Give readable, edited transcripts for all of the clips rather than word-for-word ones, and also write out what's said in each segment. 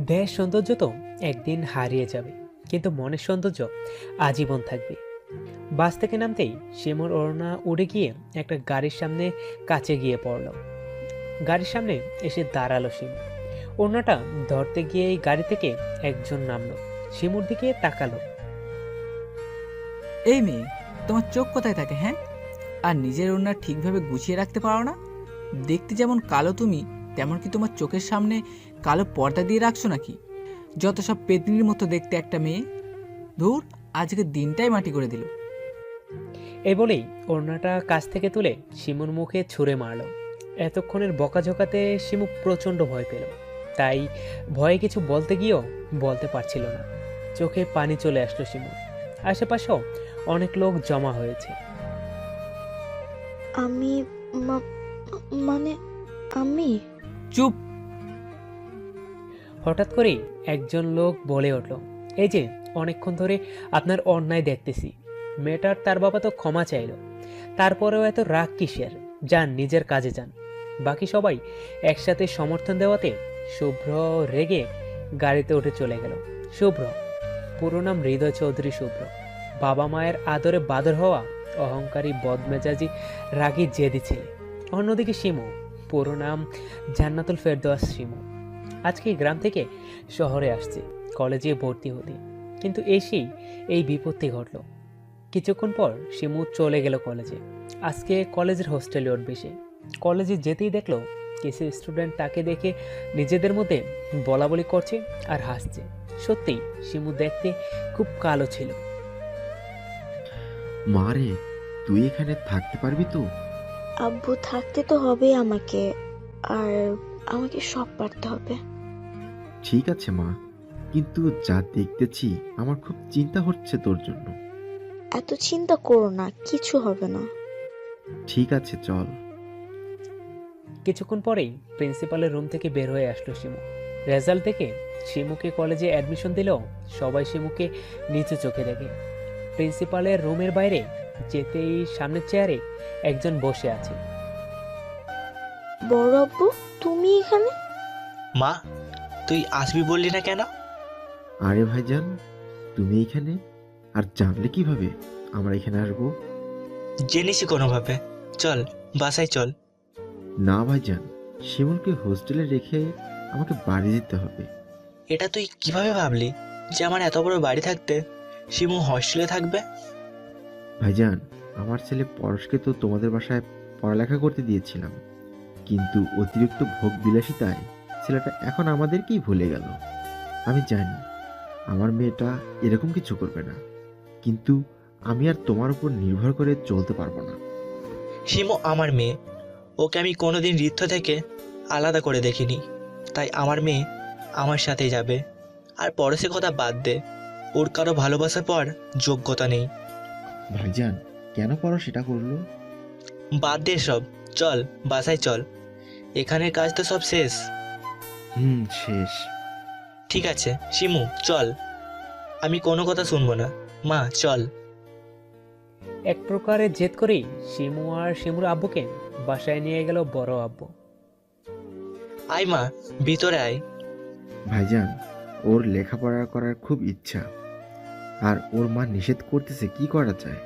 দেহের সৌন্দর্য তো একদিন হারিয়ে যাবে, কিন্তু মনের সৌন্দর্য আজীবন থাকবে। বাস থেকে নামতেই শিমুর ওড়না উড়ে গিয়ে একটা গাড়ির সামনে কাছে গিয়ে পড়ল। গাড়ির সামনে এসে দাঁড়ালো শিমু। ওড়নাটা ধরতে গিয়েই গাড়ি থেকে একজন নামলো, শিমুর দিকে তাকালো। এই মেয়ে, তোমার চোখ কোথায় থাকে হ্যাঁ? আর নিজের ওড়না ঠিকভাবে গুছিয়ে রাখতে পারো না? দেখতে যেমন কালো তুমি, তেমন কি তোমার চোখের সামনে কালো পর্দা দিয়ে রাখছো নাকি? যত সব পেতনির মতো দেখতে একটা মেয়ে। ধুর, আজকে দিনটাই মাটি করে দিল। এই বলেই ওড়নাটা কাছ থেকে তুলে শিমুর মুখে ছুঁড়ে মারল। এতক্ষণের বকাঝকাতে শিমু প্রচণ্ড ভয় পেল, তাই ভয়ে কিছু বলতে গিয়েও বলতে পারছিল না। চোখে পানি চলে আসলো শিমুর। আশেপাশেও অনেক লোক জমা হয়েছে। আমি মা- মানে আমি চুপ! হঠাৎ করেই একজন লোক বলে উঠল, এই যে অনেকক্ষণ ধরে আপনার অন্যায় দেখতেছি। মেয়েটার তার বাবা তো ক্ষমা চাইল, তারপরেও এত রাগ কিসের? যান, নিজের কাজে যান। বাকি সবাই একসাথে সমর্থন দেওয়াতে শুভ্র রেগে গাড়িতে উঠে চলে গেল। শুভ্র, পুরো নাম হৃদয় চৌধুরী শুভ্র। বাবা মায়ের আদরে বাদর হওয়া অহংকারী, বদমেজাজি, রাগী, জেদি ছেলে। অন্যদিকে শিমু, পুরো নাম জান্নাতুল ফেরদৌস শিমু। আজকে গ্রাম থেকে শহরে আসছে কলেজে ভর্তি হতে, কিন্তু এসেই এই বিপত্তি ঘটল। কিছুক্ষণ পর শিমু চলে গেল কলেজে। আজকে কলেজের হোস্টেলে উঠবে সে। কলেজে যেতেই দেখলো কিছু স্টুডেন্ট তাকে দেখে নিজেদের মধ্যে বলাবলি করছে আর হাসছে। সত্যিই শিমু দেখতে খুব কালো ছিল। মারে, তুই এখানে থাকতে পারবি তো? আব্বু, থাকতে তো হবেই আমাকে, আর আমাকে সব পারতে হবে। ঠিক আছে মা, কিন্তু যা দেখতেছি আমার খুব চিন্তা হচ্ছে তোর জন্য। এত চিন্তা করো না, কিছু হবে না। ঠিক আছে, চল। কিছুক্ষণ পরেই প্রিন্সিপালের রুম থেকে বের হয়ে আসলো শিমু। রেজাল্ট দেখে শিমুকে কলেজে অ্যাডমিশন দিলেও সবাই শিমুকে নিচু চোখে দেখে। প্রিন্সিপালের রুমের বাইরে যেতেই সামনের চেয়ারে একজন বসে আছে। বড় আব্বু, তুমি এখানে? মা, তুই আসবি বললি না কেন? আরে ভাইজান, তুমি এখানে? আর জানলে কিভাবে আমরা এখানে আসবো? জেনেছি কোনোভাবে। চল, বাসায় চল। না ভাইজান, শিমুলকে হোস্টেলে রেখে আমাকে বাড়ি যেতে হবে। এটা তুই কিভাবে ভাবলি যে আমার এত বড় বাড়ি থাকতে শিমু হস্টেলে থাকবে? ভাইজান, আমার ছেলে পরশকে তো তোমাদের বাসায় পড়ালেখা করতে দিয়েছিলাম, কিন্তু অতিরিক্ত ভোগ বিলাসিতায় ছেলেটা এখন আমাদেরকেই ভুলে গেল। আমি জানি আমার মেয়েটা এরকম কিছু করবে না, কিন্তু আমি আর তোমার উপর নির্ভর করে চলতে পারবো না। শিমু আমার মেয়ে, ওকে আমি কোনোদিন ঋদ্ধ থেকে আলাদা করে দেখিনি। তাই আমার মেয়ে আমার সাথেই যাবে। আর পরশের কথা বাদ দে, ওর কারো ভালোবাসা পাওয়ার যোগ্যতা নেই। ভাইজান, কেন পরশ সেটা করলো? বাদ দে সব, চল বাসায় চল। এখানের কাজ তো সব শেষ। শেষ। ঠিক আছে শিমু, চল। আমি কোনো কথা শুনবো না। মা চল। এক প্রকারে জেদ করেই শিমু আর শিমুর আব্বুকে বাসায় নিয়ে গেল বড় আব্বু। আয় মা, ভিতরে আয়। ভাইজান, ওর লেখাপড়া করার খুব ইচ্ছা, আর ওর মা নিষেধ করতেছে, কি করা যায়?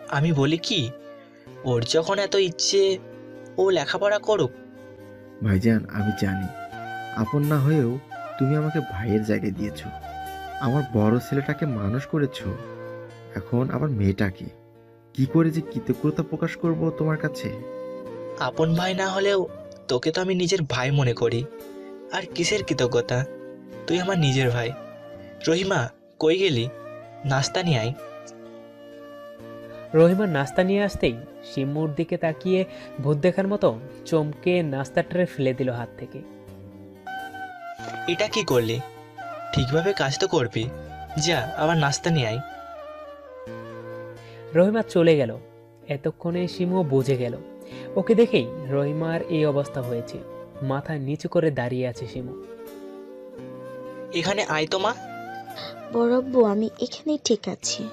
আমি বলি কি, ওর যখন এত ইচ্ছে, ও লেখাপড়া করুক। ভাইজান, আমি জানি আপন না হয়েও তুমি আমাকে ভাইয়ের জায়গায় দিয়েছো, আমার বড় ছেলেটাকে মানুষ করেছো। এখন আমার মেয়েটাকে কি করে যে কৃতজ্ঞতা প্রকাশ করব তোমার কাছে? আপন ভাই না হলেও তোকে তো আমি নিজের ভাই মনে করি। আর কিসের কৃতজ্ঞতা, তুই আমার নিজের ভাই। রহিমা, কই গেলি? নাস্তা নিয়ে আয়। রহিমা নাস্তা নিয়ে আসতেই শিমুর দিকে তাকিয়ে ভূত দেখার মতো চমকে নাস্তা ট্রে ফেলে দিল হাত থেকে। এটা কি করলি? ঠিকভাবে কাজ তো করবি। যা, আবার নাস্তা নিয়ে আয়। রহিমা চলে গেল। এতক্ষণে শিমুও বুঝে গেল ওকে দেখেই রহিমার এই অবস্থা হয়েছে। মাথা নিচু করে দাঁড়িয়ে আছে শিমু। এখানে আয় তো মা। বড় আব্বু, আমি এখানেই ঠিক আছি।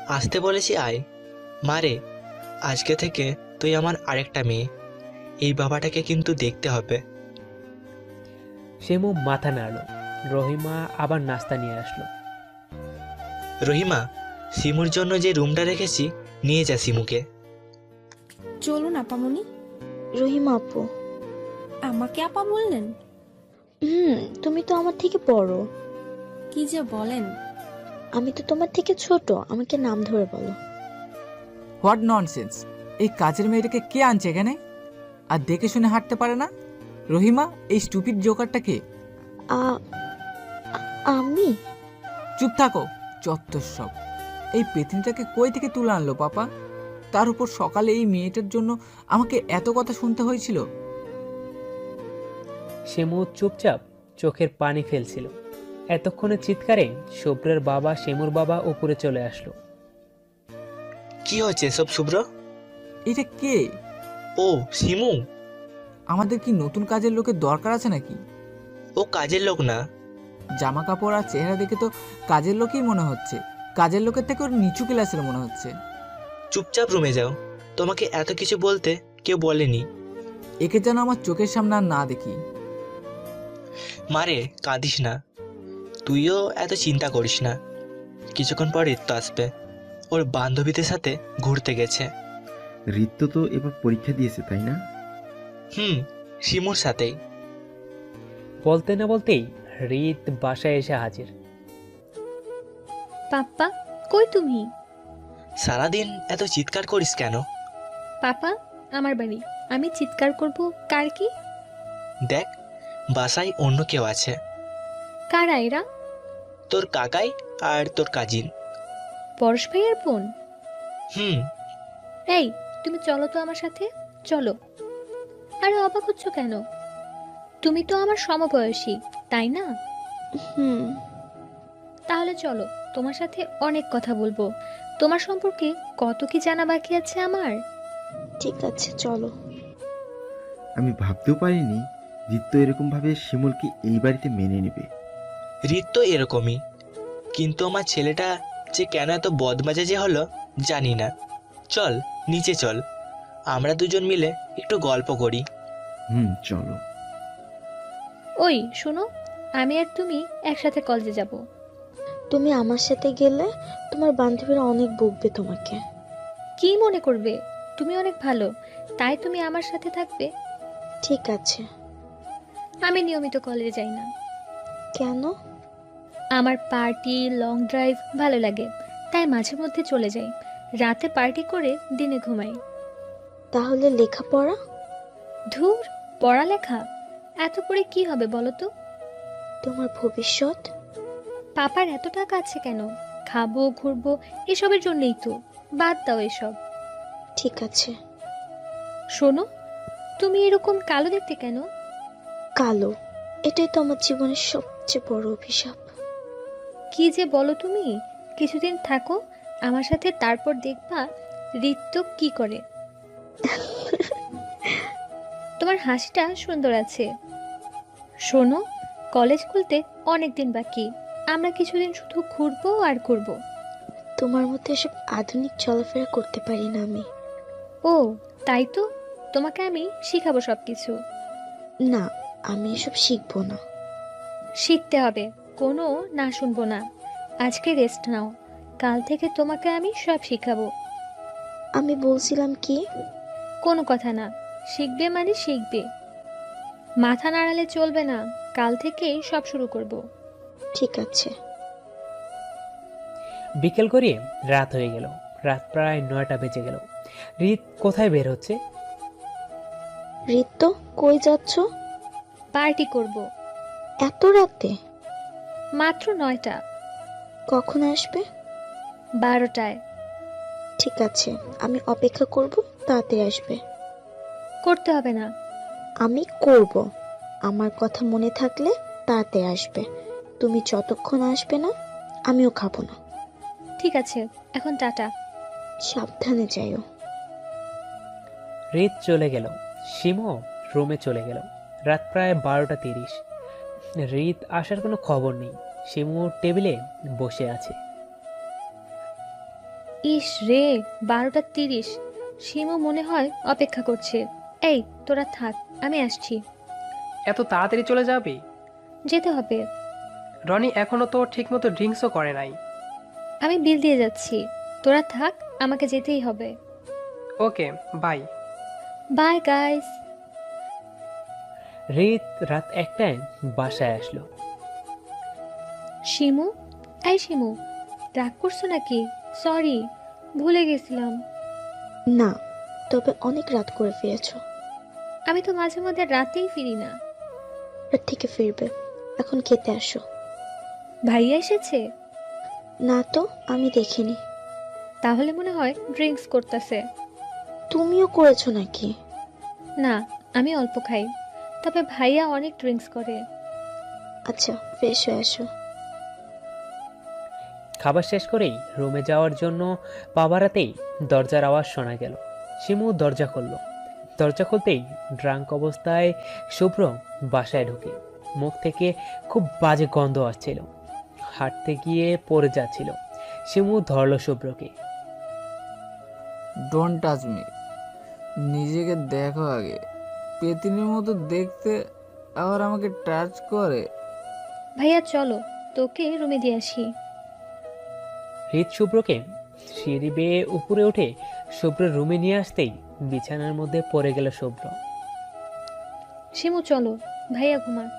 আসতে বলেছি আয়। মারে, আজকে থেকে তুই আমার আরেকটা মেয়ে। এই বাবাটাকে কিন্তু দেখতে হবে। শিমু মাথা নাড়ল। রহিমা আবার নাস্তা নিয়ে আসলো। রহিমা, শিমুর জন্য যে রুমটা রেখেছি নিয়ে যা শিমুকে। চলুন আপামনি। রহিমা আপু। আমাকে আপা বললেন? তুমি তো আমার থেকে বড়। কি যে বলেন! আমি তো তোমার থেকে ছোট, আমাকে নাম ধরে বলো। What nonsense! এই কাজের মেয়েটাকে কে আনছে এখানে? আর দেখে শুনে হাঁটতে পারে না? রহিমা, এই স্টুপিড জোকারটা কে? আ- আমি? চুপ থাকো, চত্বর সব। এই পেতনিটাকে কই থেকে তুলে আনলো পাপা? তার উপর সকালে এই মেয়েটার জন্য আমাকে এত কথা শুনতে হয়েছিল। শিমু চুপচাপ চোখের পানি ফেলছিল। এতক্ষণে চিৎকারে শুভ্রের বাবা, শিমুর বাবা উপরে চলে আসলো। কি হচ্ছে সব শুভ্র? এটা কে? ও শিমু। আমাদের কি নতুন কাজের লোকের দরকার আছে নাকি? ও কাজের লোক না। জামা কাপড় আর চেহারা দেখে তো কাজের লোকই মনে হচ্ছে। কাজের লোকের থেকে ওর নিচু ক্লাসের মনে হচ্ছে। চুপচাপ রুমে যাও, তোমাকে এত কিছু বলতে কেউ বলেনি। একে যেন আমার চোখের সামনে আর না দেখি। মারে, কাঁদিস না। তুইও এত চিন্তা করিস না। কিছুক্ষণ পর ঋত্য আসবে, ওর বান্ধবীদের সাথে ঘুরতে গেছে। ঋত্য তো এবার পরীক্ষা দিয়েছে, তাই না? শিমুর সাথেই। বলতে না বলতেই রিত বাসায় এসে হাজির। পাপ্পা, কই তুমি? সারাদিন এত চিৎকার করিস কেন? পাপা, আমার বাড়ি, আমি চিৎকার করব কার কি? দেখ, বাসায় অন্য কেউ আছে। কারা এরা? তোর কাকাই আর তোর কাজিন। পরশ ভাইয়ের বোন? হুম। এই, তুমি চলো তো আমার সাথে, চলো। আরে অবাক হচ্ছ কেন? তুমি তো আমার সমবয়সী, তাই না? হুম। তাহলে চলো, তোমার সাথে অনেক কথা বলবো। তোমার সম্পর্কে কত কি জানা বাকি আছে আমার। ঠিক আছে, চলো। আমি ভাবতেও পারিনি ঋত্য এরকম ভাবে শিমুলকে এই বাড়িতে মেনে নেবে। ঋত্য এরকমই, কিন্তু আমার ছেলেটা যে কেন এত বদমেজাজি হলো জানি না। চল নিচে চল, আমরা দুজন মিলে একটু গল্প করি। চলো। ওই শোনো, আমি আর তুমি একসাথে কলেজে যাব। তুমি আমার সাথে গেলে তোমার বান্ধবীরা অনেক বকবে তোমাকে। কি মনে করবে? তুমি অনেক ভালো, তাই তুমি আমার সাথে থাকবে। ঠিক আছে। আমি নিয়মিত কলেজে যাই না। কেন? আমার পার্টি, লং ড্রাইভ ভালো লাগে, তাই মাঝে মধ্যে চলে যাই। রাতে পার্টি করে দিনে ঘুমাই। তাহলে লেখাপড়া? ধুর, পড়ালেখা এত পড়ে কি হবে বলো তো? তোমার ভবিষ্যৎ? পাপার এত টাকা আছে কেন? খাবো, ঘুরবো, এসবের জন্যই তো। বাদ দাও এসব। ঠিক আছে। শোনো, তুমি এরকম কালো দেখতে কেন? কালো? এটাই তো আমার জীবনের সবচেয়ে বড় অভিশাপ। কি যে বলো তুমি! কিছুদিন থাকো আমার সাথে, তারপর দেখবা ঋত্য কি করে। তোমার হাসিটা সুন্দর আছে। শোনো, কলেজ খুলতে অনেক দিন বাকি। আমরা কিছুদিন শুধু ঘুরবো আর ঘুরবো। তোমার মতো এসব আধুনিক চলাফেরা করতে পারি না আমি। ও তাই তো, তোমাকে আমি শিখাবো সবকিছু। না, আমি এসব শিখবো না। শিখতে হবে, কোনো না শুনবো না। আজকে রেস্ট নাও, কাল থেকে তোমাকে আমি সব শিখাবো। আমি বলছিলাম কি, কোনো কথা না, শিখবে মানে শিখবে। মাথা নাড়ালে চলবে না, কাল থেকেই সব শুরু করব। ঠিক আছে। বিকেল গড়িয়ে রাত হয়ে গেল। রাত প্রায় 9টা বেজে গেল। রিত কোথায় বের হচ্ছে? ঋত্য, কই যাচ্ছ? পার্টি করব। এত রাতে? মাত্র 9টা। কখন আসবে? 12টায়। ঠিক আছে, আমি অপেক্ষা করব, তাড়াতাড়ি আসবে। করতে হবে না। আমি করব। আমার কথা মনে থাকলে তাড়াতাড়ি আসবে। তুমি যতক্ষণ আসবে না, আমিও খাবো না। ঠিক আছে, এখন টাটা। সাবধানে যাইও। রিত চলে গেল। শিমু রুমে চলে গেল। রাত প্রায় 12টা 30। রিত আসার কোনো খবর নেই। শিমু টেবিলে বসে আছে। ইস রে, 12টা 30। শিমু মনে হয় অপেক্ষা করছে। এই তোরা থাক, আমি আসছি। এত তাড়াতাড়ি চলে যাবে? যেতে হবে। রনি এখনো তো ঠিকমতো ড্রিঙ্কসও করে নাই। আমি বিল দিয়ে যাচ্ছি, তোরা থাক, আমাকে যেতেই হবে। Okay, bye. Bye guys. রিত রাত 1টায় বাসায় আসলো। শিমু, এই শিমু, রাগ করছো নাকি? সরি, ভুলে গেছিলাম। না, তবে অনেক রাত করে ফিরেছো। আমি তো মাঝে মধ্যে রাতেই ফিরি না। রাত থেকে ফিরবে, এখন খেতে আসো। ভাইয়া এসেছে? না তো, আমি দেখিনি। তাহলে মনে হয় ড্রিঙ্কস করতেছে। তুমিও করেছো নাকি? না, আমি অল্প খাই, তবে ভাইয়া অনেক ড্রিঙ্কস করে। আচ্ছা, ফ্রেশ হয়ে আসো। খাবার শেষ করেই রুমে যাওয়ার জন্য পা বাড়াতেই দরজার আওয়াজ শোনা গেল। শিমু দরজা খুলল। দরজা খুলতেই ড্রাঙ্ক অবস্থায় শুভ্র বাসায় ঢুকে। মুখ থেকে খুব বাজে গন্ধ আসছিল। হাঁটতে গিয়ে পড়ে যাচ্ছিল। শিমু ধরল শুভ্রকে। Don't touch me. নিজেকে দেখো আগে। পেতিনের মতো দেখতে, আবার আমাকে টাচ করে। ভাইয়া চলো, তোকে রুমে দিয়ে আসি। হৃদ শুভ্রকে সিঁড়ি বেয়ে উপরে উঠে শুভ্রের রুমে নিয়ে আসতেই বিছানার মধ্যে পড়ে গেল শুভ্র। শিমু চলো, ভাইয়া ঘুমাক।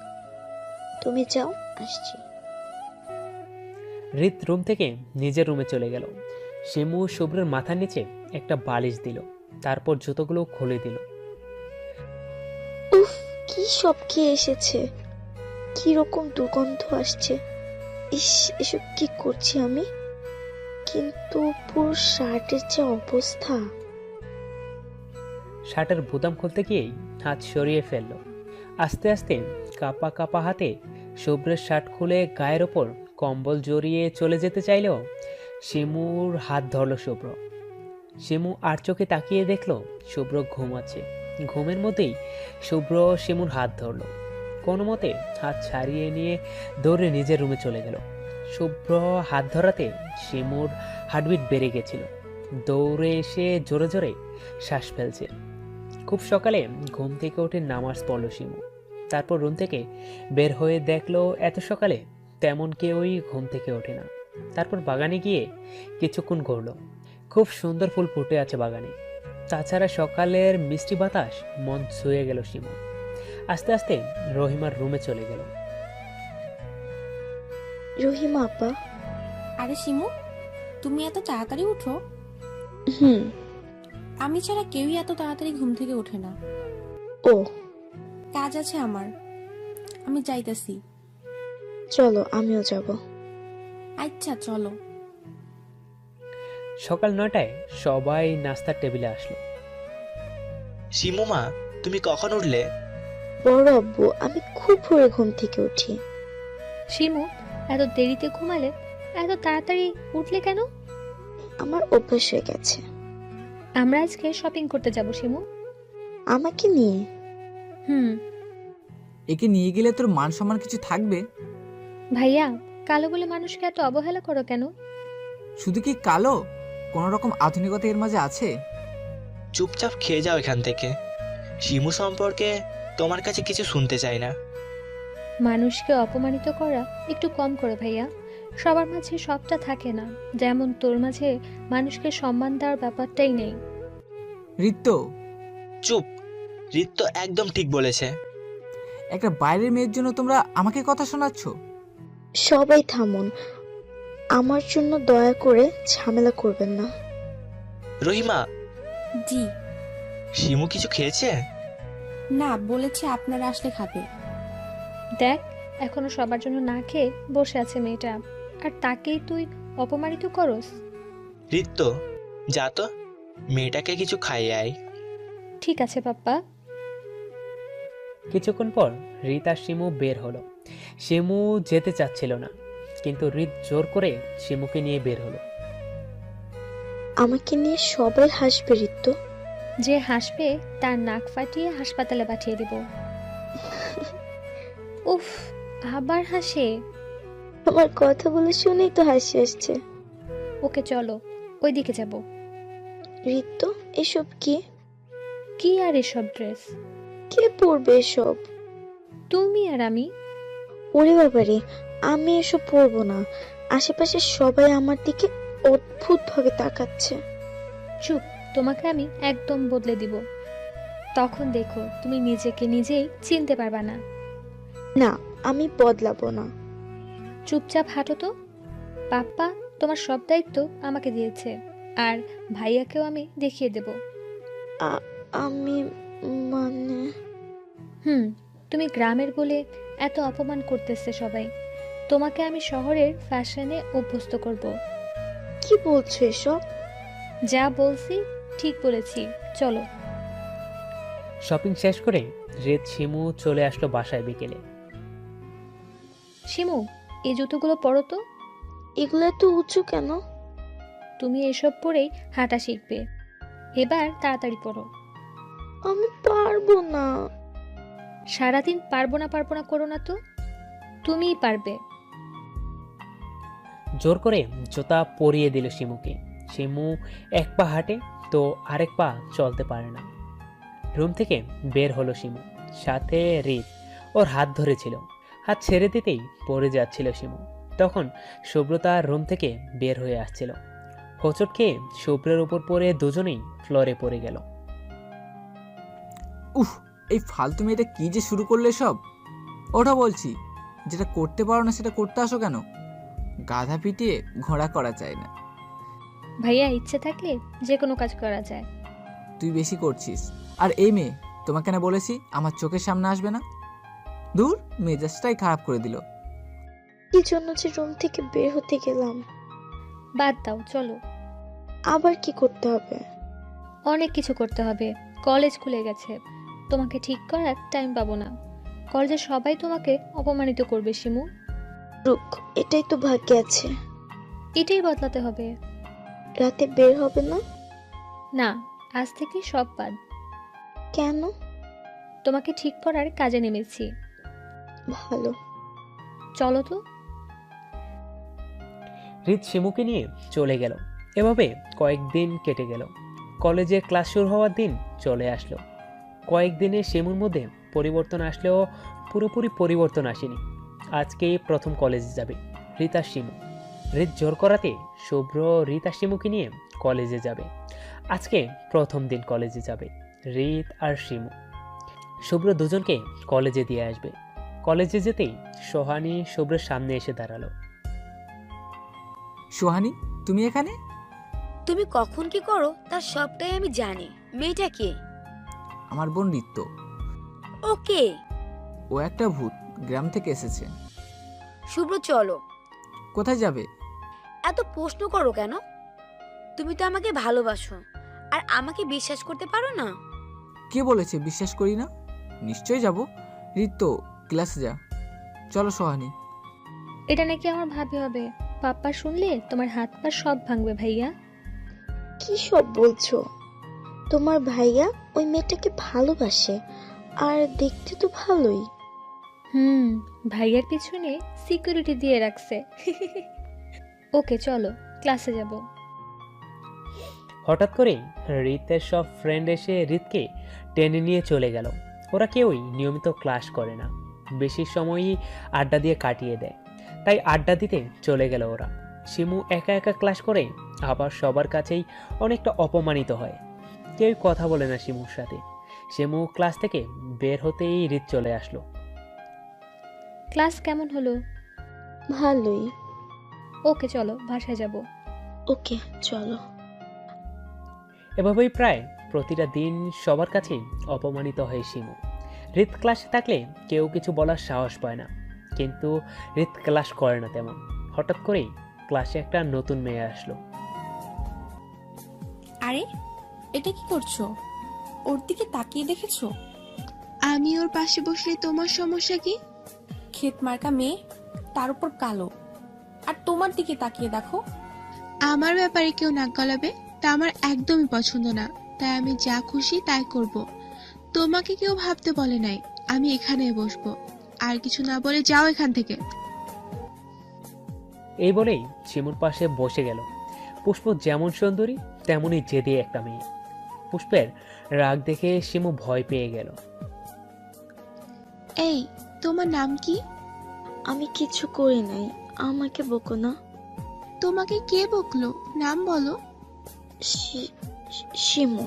তুমি যাও, আসছি। হৃদ রুম থেকে নিজের রুমে চলে গেল। শিমু শুভ্রের মাথার নিচে একটা বালিশ দিল, তারপর জুতোগুলো খুলে দিল। উফ, কি সব খেয়ে এসেছে, কি রকম দুর্গন্ধ আসছে। ইস, এসব কি করছি আমি? কিন্তু পুরো শার্টের যে অবস্থা। শার্টের বোতাম খুলতে গিয়েই হাত সরিয়ে ফেলল। আস্তে আস্তে কাপা কাপা হাতে শুভ্রের শার্ট খুলে গায়ের ওপর কম্বল জড়িয়ে চলে যেতে চাইলেও শিমুর হাত ধরল শুভ্র। শিমু আর চোখে তাকিয়ে দেখল শুভ্র ঘুমাচ্ছে। ঘুমের মধ্যেই শুভ্র শিমুর হাত ধরল। কোনো মতে হাত ছাড়িয়ে নিয়ে দৌড়ে নিজের রুমে চলে গেল। শুভ্র হাত ধরাতে শিমুর হার্টবিট বেড়ে গেছিল। দৌড়ে এসে জোরে জোরে শ্বাস ফেলছে। খুব সকালে ঘুম থেকে উঠে নামাজ পড়ল শিমু। তারপর রুম থেকে বের হয়ে দেখলো এত সকালে তেমন কেউই ঘুম থেকে ওঠে না। তারপর বাগানে গিয়ে কিছুক্ষণ ঘুরলো। খুব সুন্দর ফুল ফুটে আছে বাগানে। তাছাড়া সকালের মিষ্টি বাতাস মন ছুঁয়ে গেল শিমু। আস্তে আস্তে রহিমার রুমে চলে গেল। রহিমা আপা। আরে শিমু, তুমি এত তাড়াতাড়ি উঠো? হুম। আমি ছাড়া কেউই এত তাড়াতাড়ি ঘুম থেকে ওঠে না। ও, কাজ আছে আমার, আমি যাইতাছি। চলো আমিও যাব। আচ্ছা চলো। সকাল 9টায় সবাই নাস্তার টেবিলে আসলো। শিমু মা, তুমি কখন উঠলে? বড় আব্বু, আমি খুব ভোরে ঘুম থেকে উঠি। শিমু, এত দেরিতে ঘুমালে, এত তাড়াতাড়ি উঠলে কেন? আমার অভ্যাস হয়ে গেছে। আমরা আজকে শপিং করতে যাব শিমু। আমাকে নিয়ে? হুম। একে নিয়ে গেলে তোর মান সম্মান কিছু থাকবে? ভাইয়া, কালো বলে মানুষকে এত অবহেলা করো কেন? শুধু কি কালো, কোনো রকম আধুনিকতা এর মাঝে আছে? চুপচাপ খেয়ে যাও এখান থেকে। শিমু সম্পর্কে তোমার কাছে কিছু শুনতে চাই না। মানুষকে অপমানিত করা একটু কম করে ভাইয়া। সবার মাঝে সবটা থাকে না, যেমন তোর মাঝে মানুষকে সম্মান দেওয়ার ব্যাপারটাই নেই। ঋত্য, চুপ। ঋত্য একদম ঠিক বলেছে। একটা বাইরের মেয়ের জন্য তোমরা আমাকে কথা শোনাচ্ছ? সবাই থামুন, আমার জন্য দয়া করে ঝামেলা করবেন না। রহিমা, জি। শিমু কিছু খেয়েছে? না, বলেছে আপনারা আসলে খাবে। দেখ, এখনো সবার জন্য না খেয়ে বসে আছে মেয়েটা, আর তাকেই তুই অপমানিত করস। ঋত্য, যা তো, মেয়েটাকে কিছু খাইয়ে আয়। ঠিক আছে পাপ্পা। কিছুক্ষণ পর রিত আর শিমু বের হলো। শিমু যেতে চাচ্ছিল না, কিন্তু রিত জোর করে শিমুকে নিয়ে বের হলো। আমাকে নিয়ে সবাই হাসবে ঋতু। যে হাসবে তার নাক ফাটিয়ে হাসপাতালে পাঠিয়ে দিব। উফ, আবার হাসে। আমার কথাগুলো শুনেই তো হাসি আসছে। ওকে চলো, ওইদিকে যাব। ঋতু, এসব কি? কি আর এসব ড্রেস? কে পরবে এসব? তুমি আর আমি। ওরে বাবারে, আমি এসব পরবো না। আশেপাশে সবাই আমার দিকে অদ্ভুত ভাবে তাকাচ্ছে। চুপ, তোমাকে আমি একদম বদলে দিব। তখন দেখো তুমি নিজেকে নিজেই চিনতে পারবা না। না, আমি বদলাবো না। চুপচাপ হাঁটো তো। পাপ্পা তোমার সব দায়িত্ব আমাকে দিয়েছে, আর ভাইয়াকেও আমি দেখিয়ে দেব। আমি মানে তুমি গ্রামের বলে এত অপমান করতেছে সবাই। তোমাকে আমি শহরের ফ্যাশনে অভ্যস্ত করব। কি বলছো এসব? যা বলছি ঠিক বলেছি, চলো। শপিং শেষ করে রিত শিমু চলে আসলো বাসায় বিকেলে। শিমু, এই জুতোগুলো পরো তো। এগুলো এত উঁচু কেন? তুমি এসব পরেই হাঁটা শিখবে। এবার তাড়াতাড়ি পরো। আমি পারবো না। সারাদিন পারবো না করো না তো, তুমিই পারবে। জোর করে জুতা পরিয়ে দিল শিমুকে। শিমু এক পা হাঁটে তো আরেক পা চলতে পারে না। রুম থেকে বের হলো শিমু, সাথে রিত ওর হাত ধরেছিল। হাত ছেড়ে দিতেই পড়ে যাচ্ছিল শিমু। তখন সুব্রতা রুম থেকে বের হয়ে আসছিল। হোঁচট খেয়ে শুভ্রের উপর পড়ে দুজনেই ফ্লোরে পড়ে গেল। উফ, এই ফালতু মেয়েটা কি যে শুরু করলে সব। ওটা বলছি, যেটা করতে পারো না সেটা করতে আসো কেন? গাধা পিটিয়ে ঘোড়া করা যায় না। ভাইয়া, ইচ্ছে থাকলে যে কোনো কাজ করা যায়। তুই বেশি করছিস। আর এই মেয়ে, তোমাকে না বলেছি আমার চোখের সামনে আসবে না? দূর, মেজাজটাই খারাপ করে দিল। কি জন্য যে রুম থেকে বের হতে গেলাম? বাদ দাও, চলো। আবার কি করতে হবে? অনেক কিছু করতে হবে। কলেজ খুলে গেছে, তোমাকে ঠিক করার টাইম পাবো না। কলেজে সবাই তোমাকে অপমানিত করবে শিমু। রুক, এটাই তো ভাগ্যে আছে। এটাই বদলাতে হবে। রাতে বের হবে না? না, আজ থেকে সব বাদ। কেন? তোমাকে ঠিক করার কাজে নেমেছি। ভালো। চলো তো। রিত শিমুকে নিয়ে চলে গেল। এভাবে কয়েকদিন কেটে গেল। কলেজে ক্লাস শুরু হওয়ার দিন চলে আসলো। কয়েকদিনে শিমুর মধ্যে পরিবর্তন আসলেও পুরোপুরি পরিবর্তন আসেনি। আজকেই প্রথম কলেজে যাবে রিত আর শিমু। রিত জোর করাতে শুভ্র রিত আর শিমুকে নিয়ে কলেজে যাবে। আজকে প্রথম দিন কলেজে যাবে রিত আর শিমু। শুভ্র দুজনকে কলেজে দিয়ে আসবে। কলেজে যেতেই সোহানি শুভ্রের সামনে এসে দাঁড়ালো। সোহানি, তুমি এখানে? তুমি কখন কি করো তার সবটাই আমি জানি। মেয়েটা কে? আমার বোন ঋত্য। ওকে। ও একটা ভূত, গ্রাম থেকে এসেছে। শুভ্র, চলো। কোথায় যাবে? এত প্রশ্ন করো কেন? তুমি তো আমাকে ভালোবাসো, আর আমাকে বিশ্বাস করতে পারো না? কে বলেছে বিশ্বাস করি না? নিশ্চয়ই যাব। ঋত্য, ক্লাসে যা। চলো সোহানি। এটা নাকি আমার ভাবি হবে। পাপ্পা শুনলে তোমার হাত পা সব ভাঙবে ভাইয়া। কি সব বলছো? তোমার ভাইয়া ওই মেয়েটাকে ভালোবাসে, আর দেখতে তো ভালোই। ভাইয়ার পিছনে সিকিউরিটি দিয়ে রাখছে। ওকে, চলো ক্লাসে যাব। হঠাৎ করেই রিতের সব ফ্রেন্ড এসে রিতকে টেনে নিয়ে চলে গেল। ওরা কেউই নিয়মিত ক্লাস করে না, বেশি সময়ই আড্ডা দিয়ে কাটিয়ে দেয়। তাই আড্ডা দিতে চলে গেল ওরা। শিমু একা একা ক্লাস করে, আবার সবার কাছেই অনেকটা অপমানিত হয়। কেউই কথা বলে না শিমুর সাথে। শিমু ক্লাস থেকে বের হতেই রিত চলে আসলো। ক্লাস কেমন হলো? ভালোই। ওকে, চলো বাসায় যাব। ওকে, চলো। এভাবেই প্রায় প্রতিটা দিন সবার কাছেই অপমানিত হয় শিমু। রিত ক্লাসে থাকলে কেউ কিছু বলার সাহস পায় না, কিন্তু রিত ক্লাস করে না তেমন। হঠাৎ করেই ক্লাসে একটা নতুন মেয়ে আসলো। আরে, এটা কি করছো? ওর দিকে তাকিয়ে দেখেছো? আমি ওর পাশে বসলে তোমার সমস্যা কি? ক্ষেত মার্কা মেয়ে, তার উপর কালো। আর তোমার দিকে তাকিয়ে দেখো। আমার ব্যাপারে কেউ নাক গলাবে তা আমার একদমই পছন্দ না, তাই আমি যা খুশি তাই করব। তোমাকে কেউ ভাবতে বলে নাই। আমি এখানে বসবো, আর কিছু না বলে যাও এখান থেকে। এই বলেই শিমুর পাশে বসে গেল। পুষ্প যেমন সুন্দরী তেমনই জেদি একটা মেয়ে। পুষ্পের রাগ দেখে শিমু ভয় পেয়ে গেল। এই, তোমার নাম কি? আমি কিছু করি নাই, আমাকে বকো না। তোমাকে কে বকলো? নাম বলো। শিমু।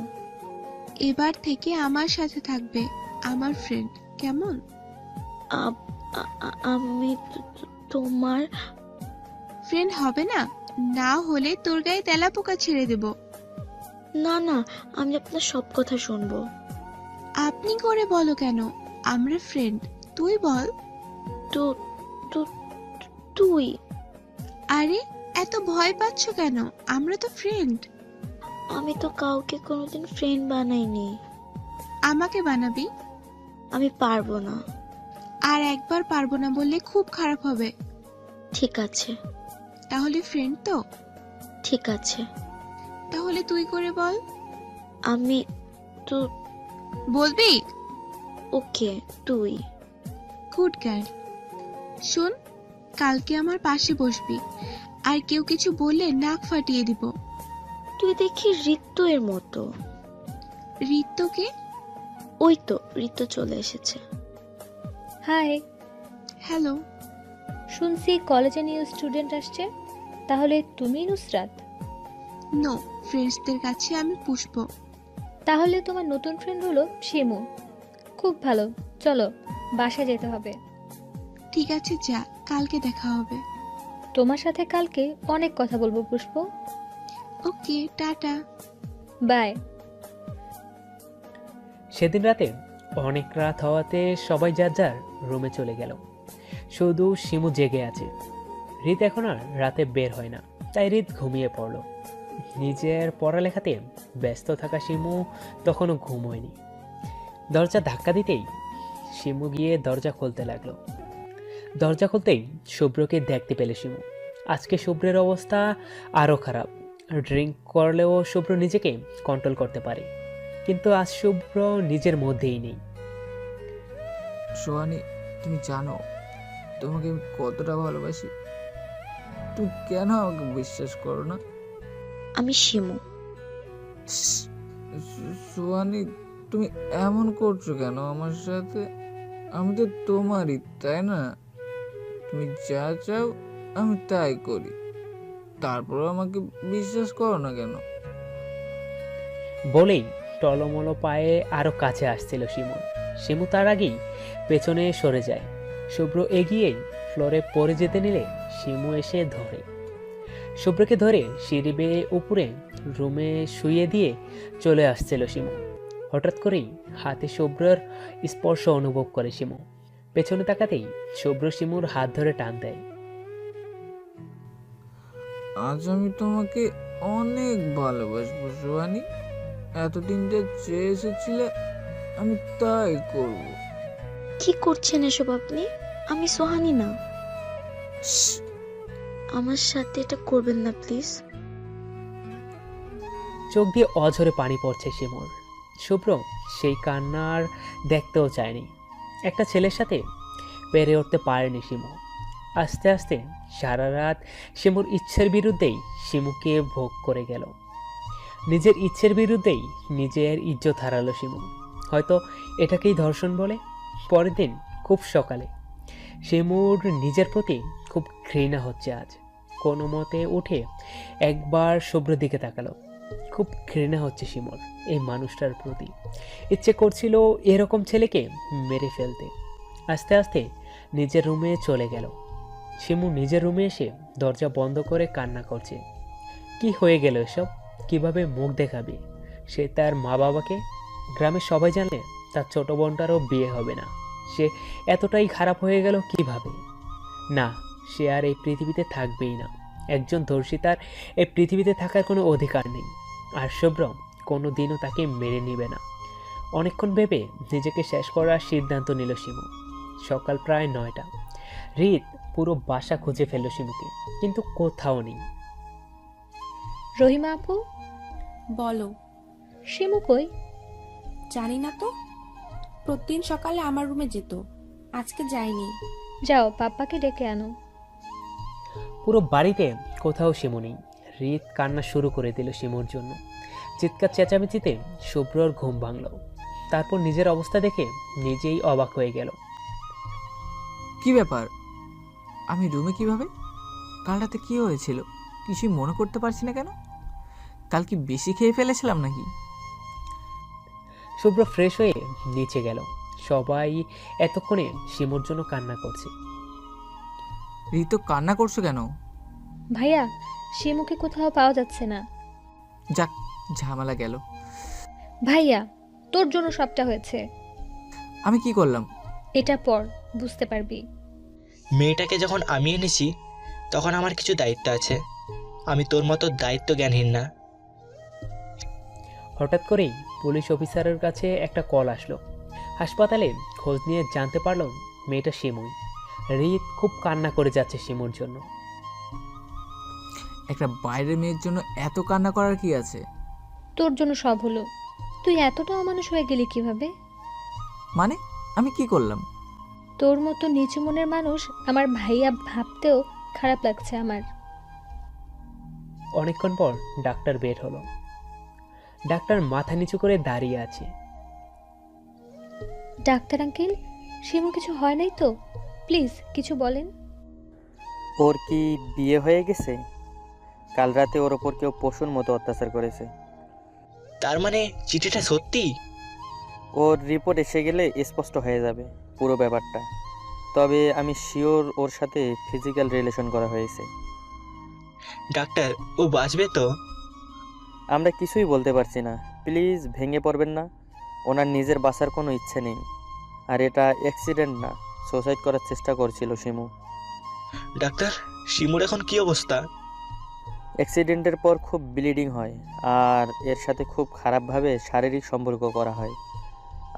এবার থেকে আমার সাথে থাকবে, আমার ফ্রেন্ড, কেমন? আমি তোমার ফ্রেন্ড হবে না? না হলে তোর গায়ে তেলাপোকা ছেড়ে দেব। না না, আমি আপনার সব কথা শুনবো। আপনি করে বলো কেন? আমরা ফ্রেন্ড, তুই বল। তো তুই। আরে এত ভয় পাচ্ছ কেন? আমরা তো ফ্রেন্ড। আমি তো কাউকে কোনোদিন ফ্রেন্ড বানাইনি। আমাকে বানাবি? আমি পারবো না। আর একবার পারবো না বললে খুব খারাপ হবে। ঠিক আছে। তাহলে ফ্রেন্ড তো? ঠিক আছে। তাহলে তুই করে বল। আমি তো বলবি? ওকে, তুই। Good girl. শোন, কালকে আমার পাশে বসবি, আর কেউ কিছু বললে নাক ফাটিয়ে দিব। তুই দেখি ঋতু এর মতো। ঋতুকে? ওই তো ঋতু চলে এসেছে। হাই। হ্যালো। শুনছি কলেজে নিউ স্টুডেন্ট আসছে, তাহলে তুমি নুসরাত? নো, ফ্রেন্ডসদের কাছে আমি পুষ্প। তাহলে তোমার নতুন ফ্রেন্ড হলো শিমু। খুব ভালো, চলো বাসায় যেতে হবে। ঠিক আছে, যা, কালকে দেখা হবে। তোমার সাথে কালকে অনেক কথা বলবো পুষ্প। ওকে, টাটা। বাই। সেদিন রাতে অনেক রাত হওয়াতে সবাই যার যার রুমে চলে গেল। শুধু শিমু জেগে আছে। রিত এখন আর রাতে বের হয় না, তাই রিত ঘুমিয়ে পড়ল। নিজের পড়ালেখাতে ব্যস্ত থাকা শিমু তখনও ঘুম হয়নি। দরজা ধাক্কা দিতেই শিমু গিয়ে দরজা খুলতে লাগলো। দরজা খুলতেই শুভ্রকে দেখতে পেলে শিমু। আজকে শুভ্রের অবস্থা আরও খারাপ। ড্রিঙ্ক করলেও শুভ্র নিজেকে কন্ট্রোল করতে পারে, কিন্তু আজ শুভ্র নিজের মধ্যেই নেই। সোহানি, তুমি জানো তোমাকে আমি কতটা ভালোবাসি? তুমি কেন আমাকে বিশ্বাস করো না? আমি শিমু। সোহানি, তুমি এমন করছো কেন আমার সাথে? আমি তো তোমারই, তাই না? তুমি যা চাও আমি তাই করি, তারপর আমাকে বিশ্বাস করো না কেন? বলেই টলমলো পায়ে আরো কাছে আসছিল শিমু। শিমু তার আগেই পেছনে সরে যায়। শুভ্র এগিয়েই ফ্লোরে পড়ে যেতে নিলে শিমু এসে ধরে। শুভ্রকে ধরে সিঁড়ি বেয়ে উপরে রুমে শুইয়ে দিয়ে চলে আসছিল শিমু। হঠাৎ করেই হাতে শুভ্রর স্পর্শ অনুভব করে শিমু। পেছনে তাকাতেই শুভ্র শিমুর হাত ধরে টান দেয়। আজ আমি তোমাকে অনেক ভালোবাসবো সোহানি। এতদিন যা চেয়ে এসেছিলে আমি তাই করব। কি করছেন এসব আপনি? আমি সোহানি না। আমার সাথে এটা করবেন না প্লিজ। চোখ দিয়ে অঝরে পানি পড়ছে শিমুর। শুভ্র সেই কান্নার দেখতেও চায়নি। একটা ছেলের সাথে পেরে উঠতে পারেনি শিমু। আস্তে আস্তে সারা রাত শিমুর ইচ্ছের বিরুদ্ধেই শিমুকে ভোগ করে গেল। নিজের ইচ্ছের বিরুদ্ধেই নিজের ইজ্জত হারালো শিমু। হয়তো এটাকেই ধর্ষণ বলে। পরের দিন খুব সকালে শিমুর নিজের প্রতি খুব ঘৃণা হচ্ছে আজ। কোনো মতে উঠে একবার শুভ্রের দিকে তাকালো। খুব ঘৃণা হচ্ছে শিমুর এই মানুষটার প্রতি। ইচ্ছে করছিল এরকম ছেলেকে মেরে ফেলতে। আস্তে আস্তে নিজের রুমে চলে গেল। শিমু নিজের রুমে এসে দরজা বন্ধ করে কান্না করছে। কি হয়ে গেল এসব? কিভাবে মুখ দেখাবে সে তার মা বাবাকে? গ্রামের সবাই জানলে তার ছোট বোনটারও বিয়ে হবে না। সে এতটাই খারাপ হয়ে গেল কিভাবে? না, সে আর এই পৃথিবীতে থাকবেই না। একজন ধর্ষিতার এই পৃথিবীতে থাকার কোনো অধিকার নেই। আর শুভ্র কোনো দিনও তাকে মেনে নিবে না। অনেকক্ষণ ভেবে নিজেকে শেষ করার সিদ্ধান্ত নিল শিমু। সকাল প্রায় 9টা। রিত পুরো বাসা খুঁজে ফেলল শিমুকে, কিন্তু কোথাও নেই। রহিমা আপু, বলো। শিমু কই? জানি না তো, প্রতিদিন সকালে আমার রুমে যেত, আজকে যাইনি। যাও পাপ্পাকে ডেকে আনো। পুরো বাড়িতে কোথাও শিমু নেই। রিত কান্না শুরু করে দিল শিমুর জন্য। চিৎকার চেঁচামেচিতে শুভ্রর ঘুম ভাঙল। তারপর নিজের অবস্থা দেখে নিজেই অবাক হয়ে গেল। কি ব্যাপার? আমি রুমে কিভাবে? কাল রাতে কী হয়েছিল কিছুই মনে করতে পারছি না কেন? কাল কি বেশি খেয়ে ফেলেছিলাম নাকি? শুভ্র ফ্রেশ হয়ে নিচে গেল। সবাই এতক্ষণে শিমুর জন্য কান্না করছে। ঋতু কান্না করছো কেন? ভাইয়া শিমুকে কোথাও পাওয়া যাচ্ছে না। যাক, ঝামেলা গেল। ভাইয়া তোর জন্য সবটা হয়েছে। আমি কি করলাম? এটা পর বুঝতে পারবি। মেয়েটাকে যখন আমি এনেছি তখন আমার কিছু দায়িত্ব আছে। আমি তোর মতো দায়িত্ব জ্ঞানহীন না। হঠাৎ করেই পুলিশ অফিসারের কাছে একটা কল আসলো। হাসপাতালে খোঁজ নিয়ে জানতে পারলাম মেয়েটা শিমুই। রিত খুব কান্না করে যাচ্ছে শিমুর জন্য। একটা বাইরের মেয়ের জন্য এত কান্না করার কি আছে? তোর জন্য সব হলো, তুই এতটা অমানুষ হয়ে গেলি কিভাবে? মানে আমি কি করলাম? তোর মতো নিচু মনের মানুষ আমার ভাইয়া ভাবতেও খারাপ লাগছে আমার। অনেকক্ষণ পর ডাক্তার বের হলো। ডাক্তার মাথা নিচু করে দাঁড়িয়ে আছে। ডাক্তার আঙ্কেল, শিমু কিছু হয় নাই তো? প্লিজ কিছু বলেন। ওর কি বিয়ে হয়ে গেছে? কাল রাতে ওর ওপর কেউ পশুর মতো অত্যাচার করেছে। তার মানে চিঠিটা সত্যি? ওর রিপোর্ট এসে গেলে স্পষ্ট হয়ে যাবে পুরো ব্যাপারটা। তবে আমি শিওর ওর সাথে ফিজিক্যাল রিলেশন করা হয়েছে। ডাক্তার, ও বাঁচবে তো? আমরা কিছুই বলতে পারছি না, প্লিজ ভেঙে পড়বেন না। ওনার নিজের বাঁচার কোনো ইচ্ছে নেই। আর এটা অ্যাক্সিডেন্ট না, সুসাইড করার চেষ্টা করছিল শিমু। ডাক্তার, শিমুর এখন কি অবস্থা? অ্যাক্সিডেন্টের পর খুব ব্লিডিং হয়, আর এর সাথে খুব খারাপভাবে শারীরিক সম্পর্ক করা হয়।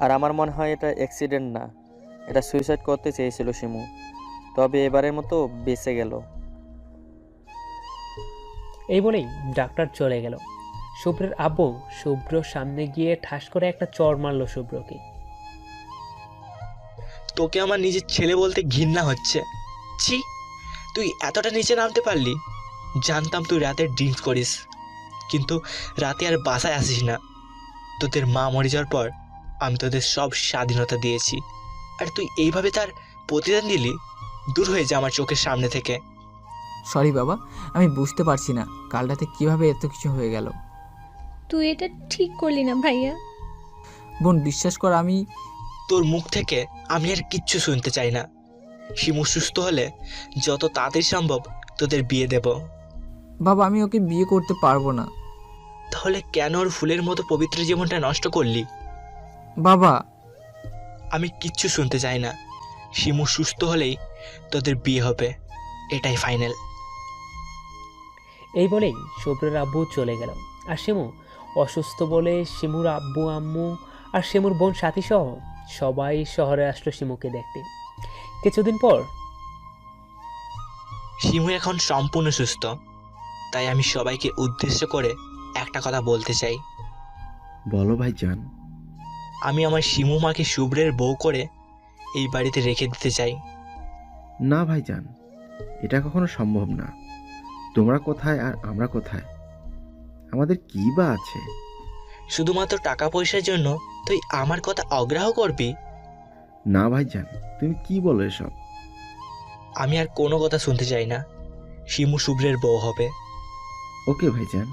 আর আমার মনে হয় এটা অ্যাক্সিডেন্ট না, এটা সুইসাইড করতে চেয়েছিল শিমু। তবে এবারের মতো বেঁচে গেল। এই বলেই ডাক্তার চলে গেল। শুভ্রের আব্বু শুভ্রর সামনে গিয়ে ঠাস করে একটা চড় মারল শুভ্রকে। তোকে আমার নিজের ছেলে বলতে ঘৃণা হচ্ছে। ছি, তুই এতটা নিচে নামতে পারলি? জানতাম তুই রাতে ড্রিঙ্কস করিস, কিন্তু রাতে আর বাসায় আসিস না। তোদের মা মরে যাওয়ার পর আমি তোদের সব স্বাধীনতা দিয়েছি, আর তুই এইভাবে তার প্রতিদান দিলি? দূর হয়ে যা আমার চোখের সামনে থেকে। সরি বাবা, আমি বুঝতে পারছি না কাল রাতে কীভাবে এত কিছু হয়ে গেল। তুই এটা ঠিক করলি না ভাইয়া। বোন বিশ্বাস কর, আমি তোর মুখ থেকে আমি আর কিচ্ছু শুনতে চাই না। শিমু সুস্থ হলে যত তাড়াতাড়ি সম্ভব তোদের বিয়ে দেব। বাবা আমি ওকে বিয়ে করতে পারবো না। তাহলে কেন ওর ফুলের মতো পবিত্র জীবনটা নষ্ট করলি? বাবা আমি কিচ্ছু শুনতে চাই না। শিমু সুস্থ হলেই তোদের বিয়ে হবে, এটাই ফাইনাল। এই বলেই শুভ্রের আব্বু চলে গেল। আর শিমু অসুস্থ বলে শিমুর আব্বু আম্মু আর শিমুর বোন সাথী সহ সবাই শহরে আসলো শিমুকে দেখতে। কিছুদিন পর শিমু এখন সম্পূর্ণ সুস্থ, তাই আমি সবাইকে উদ্দেশ্য করে একটা কথা বলতে চাই। বলো ভাইজান। আমি আমার শিমু মাকে শুভ্রের বউ করে এই বাড়িতে রেখে দিতে চাই। না ভাইজান, এটা কখনো সম্ভব না। তোমরা কোথায় আর আমরা কোথায়? আমাদের কি বা আছে? শুধুমাত্র টাকা পয়সার জন্য তুই আমার কথা অগ্রাহ্য করবি? না ভাইজান, তুমি কি বলো এসব? আমি আর কোনো কথা শুনতে চাই না। শিমু শুভ্রের বউ হবে। ওকে ভাইজান,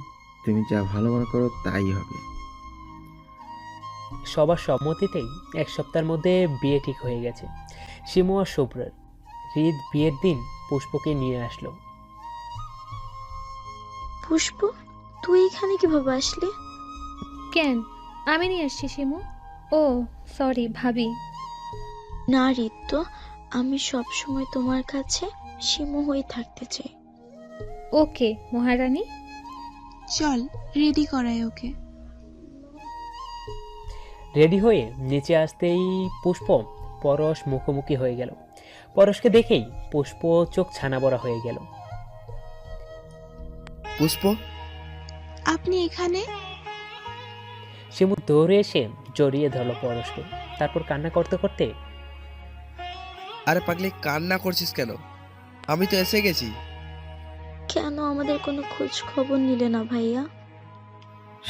তুমি যা ভালো মনে করো তাই হবে। সবার সম্মতিতেই এক সপ্তাহের মধ্যে বিয়ে ঠিক হয়ে গেছে শিমু আর শুভ্রের। হৃদ বিয়ের দিন পুষ্পকে নিয়ে আসলো। পুষ্প, তুই এখানে কিভাবে আসলি? কেন, আমি নিয়ে আসছি শিমু। ও সরি ভাবি। না ঋত্য, আমি সব সময় তোমার কাছে শিমু হয়ে থাকতে চাই। ওকে মহারানী। চল রেডি করাই ওকে। রেডি হয়ে নিচে আসতেই পুষ্প পরশ মুখোমুখি হয়ে গেল। পরশকে দেখেই পুষ্প চোখ ছানা বড়া হয়ে গেল। পুষ্প, আপনি এখানে? শিমু দৌড়ে এসে জড়িয়ে ধরলো পরশকে, তারপর কান্না করতে করতে, আরে পাগলি কান্না করছিস কেন? আমি তো এসে গেছি। কেন আমাদের কোনো খোঁজ খবর নিলে না ভাইয়া?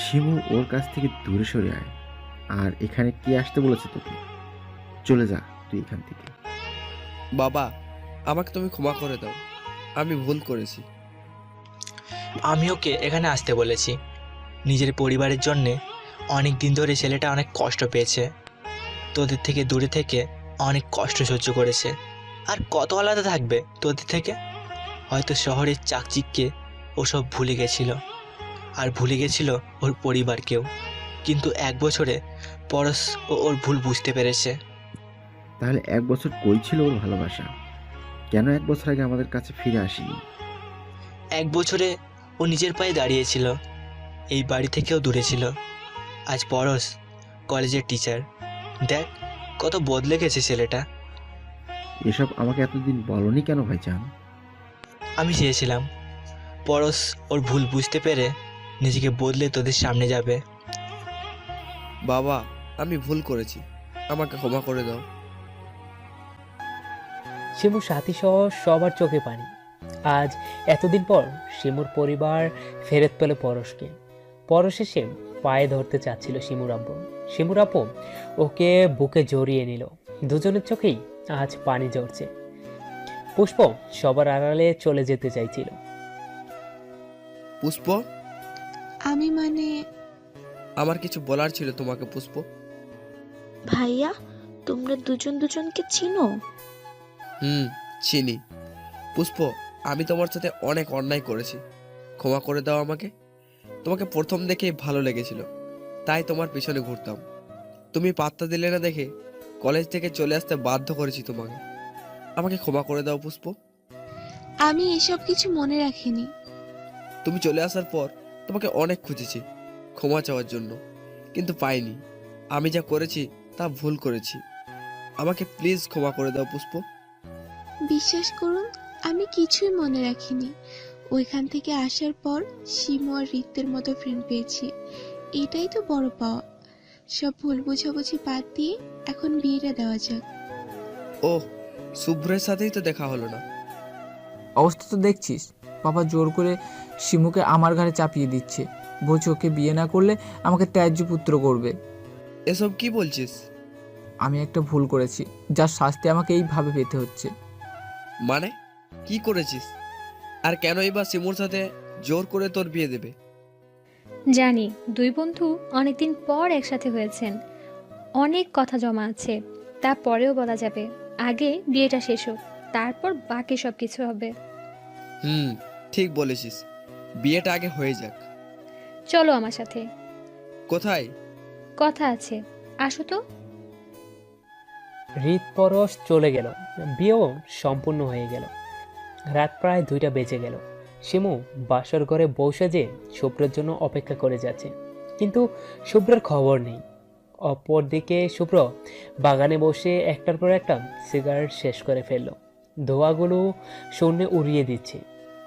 শিমু, ওর কাছ থেকে দূরে সরে আয়। আর এখানে কে আসতে বলেছে তোকে? চলে যা তুই এখান থেকে। বাবা, আমাকে তুমি ক্ষমা করে দাও, আমি ভুল করেছি। আমি ওকে এখানে আসতে বলেছি। নিজের পরিবারের জন্যে অনেক দিন ধরে ছেলেটা অনেক কষ্ট পেয়েছে, তোদের থেকে দূরে থেকে অনেক কষ্ট সহ্য করেছে। আর কত আলাদা থাকবে তোদের থেকে? হয়তো শহরের চাকচিক্যে ওসব ভুলে গেছিল, আর ভুলে গেছিল ওর পরিবারকেও। কিন্তু 1 বছরে পরশ ওর ভুল বুঝতে পেরেছে। তাহলে 1 বছর কই ছিল ওর ভালোবাসা? কেন 1 বছর আগে আমাদের কাছে ফিরে আসেনি? 1 বছরে ও নিজের পায়ে দাঁড়িয়েছিল, এই বাড়ি থেকেও দূরে ছিল। আজ পরশ কলেজের টিচার। দেখ কত বদলে গেছে ছেলেটা। এসব আমাকে এতদিন বলনি কেন ভাইজান? আমি চেয়েছিলাম পরশ ওর ভুল বুঝতে পেরে নিজেকে বদলে তোদের সামনে যাবে। বাবা, আমি ভুল করেছি, আমাকে ক্ষমা করে দাও। শিমু সাথী সহ সবার চোখে পানি। আজ এতদিন পর শিমুর পরিবার ফেরত পেল পরশকে। পরশ এসে পায়ে ধরতে চাচ্ছিল শিমুর আব্বু। শিমুর আব্বু ওকে বুকে জড়িয়ে নিল। দুজনের চোখেই আজ পানি ঝরছে। পুষ্প সবার আড়ালে চলে যেতে চাইছিল। পুষ্প, আমি মানে আমার কিছু বলার ছিল তোমাকে। পুষ্প, ভাইয়া, তোমরা দুজন দুজনকে চিনো? চিনি। পুষ্প, আমি তোমার সাথে অনেক অন্যায় করেছি, ক্ষমা করে দাও আমাকে। তোমাকে প্রথম দেখেই ভালো লেগেছিল, তাই তোমার পিছনে ঘুরতাম। তুমি পাত্তা দিলে না দেখে কলেজ থেকে চলে আসতে বাধ্য করেছি তোমাকে। আমাকে ক্ষমা করে দাও পুষ্প। আমি এসব কিছু মনে রাখিনি। তুমি চলে আসার পর তোমাকে অনেক খুঁজেছি ক্ষমা চাওয়ার জন্য, কিন্তু পাইনি। আমি যা করেছি তা ভুল করেছি, আমাকে প্লিজ ক্ষমা করে দাও পুষ্প। বিশ্বাস করুন, আমি কিছুই মনে রাখিনি। ওইখান থেকে আসার পর শিমু আর রিতের মতো ফ্রেন্ড পেয়েছি, এটাই তো বড় পাওয়া। সব ভুল বোঝাবুঝি বাদ দিয়ে এখন বিয়েটা দেওয়া যাক। ওহ, শুভ্রের সাথেই তো দেখা হলো না। অবস্থা তো দেখছিস, বাবা জোর করে শিমুকে আমার ঘাড়ে চাপিয়ে দিচ্ছে, বলছে ওকে বিয়ে না করলে আমাকে ত্যায্য পুত্র করবে। এসব কি বলছিস? আমি একটা ভুল করেছি, যার শাস্তি আমাকে এইভাবে পেতে হচ্ছে। মানে কি করেছিস? আর কেনই বা শিমুর সাথে জোর করে তোর বিয়ে দেবে? জানি দুই বন্ধু অনেকদিন পর একসাথে হয়েছেন, অনেক কথা জমা আছে, তারপরেও বলা যাবে। আগে বিয়েটা শেষ হোক, তারপর বাকি সব কিছু হবে। ঠিক বলেছিস, বিয়েটা আগে হয়ে যাক। চলো আমার সাথে। কোথায়? কথা আছে, আসো তো। হৃদ পরশ চলে গেল, বিয়েও সম্পূর্ণ হয়ে গেল। রাত প্রায় 2টা বেজে গেল। শিমু বাসর ঘরে বসে যে শুভ্রের জন্য অপেক্ষা করে যাচ্ছে, কিন্তু শুভ্রের খবর নেই। অপরদিকে শুভ্র বাগানে বসে একটার পর একটা সিগারেট শেষ করে ফেলল। ধোঁয়াগুলো শূন্যে উড়িয়ে দিচ্ছে।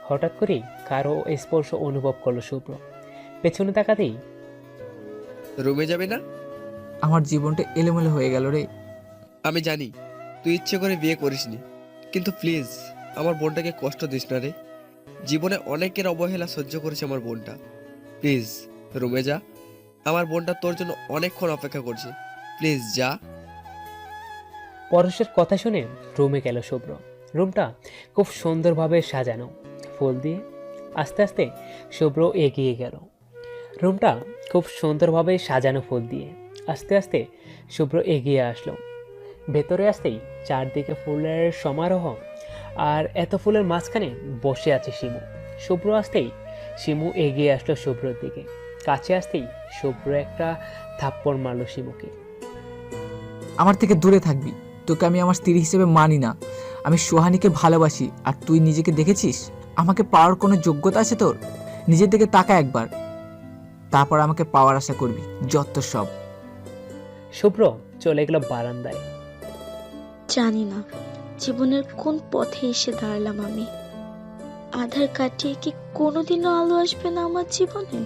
হঠাৎ করেই কারো স্পর্শ অনুভব করলো শুভ্র। পেছনে তাকাতেই, রুমে যাবে না? আমার জীবনটা এলোমেলো হয়ে গেল রে। আমি জানি তুই ইচ্ছে করে বিয়ে করিসনি, কিন্তু প্লিজ আমার বোনটাকে কষ্ট দিস না রে। জীবনে অনেকের অবহেলা সহ্য করেছে আমার বোনটা। প্লিজ রুমে যা, আমার বোনটা তোর জন্য অনেকক্ষণ অপেক্ষা করছে। প্লিজ যা। পরশের কথা শুনে রুমে গেল শুভ্র। রুমটা খুব সুন্দরভাবে সাজানো ফুল দিয়ে। আস্তে আস্তে শুভ্র এগিয়ে গেল। রুমটা খুব সুন্দরভাবে সাজানো ফুল দিয়ে আস্তে আস্তে শুভ্র এগিয়ে আসলো। ভেতরে আসতেই চারদিকে ফুলের সমারোহ, আর এত ফুলের মাঝখানে বসে আছে শিমু। শুভ্র আসতেই শিমু এগিয়ে আসলো শুভ্রর দিকে। কাছে আসতেই শুভ্র একটা থাপ্পড় মারল শিমুকে। আমার থেকে দূরে থাকবি, তোকে আমি আমার স্ত্রী হিসেবে মানি না। আমি সোহানীকে ভালোবাসি, আর তুই নিজেকে দেখেছিস? আমাকে পাওয়ার কোনো যোগ্যতা আছে তোর? নিজের দিকে তাকা একবার, তারপর আমাকে পাওয়ার আশা করবি। যত সব। শুভ্র চলে গেল বারান্দায়। জানি না জীবনের কোন পথে এসে দাঁড়ালাম আমি। আধার কাটিয়ে কি কোনোদিনও আলো আসবে না আমার জীবনে?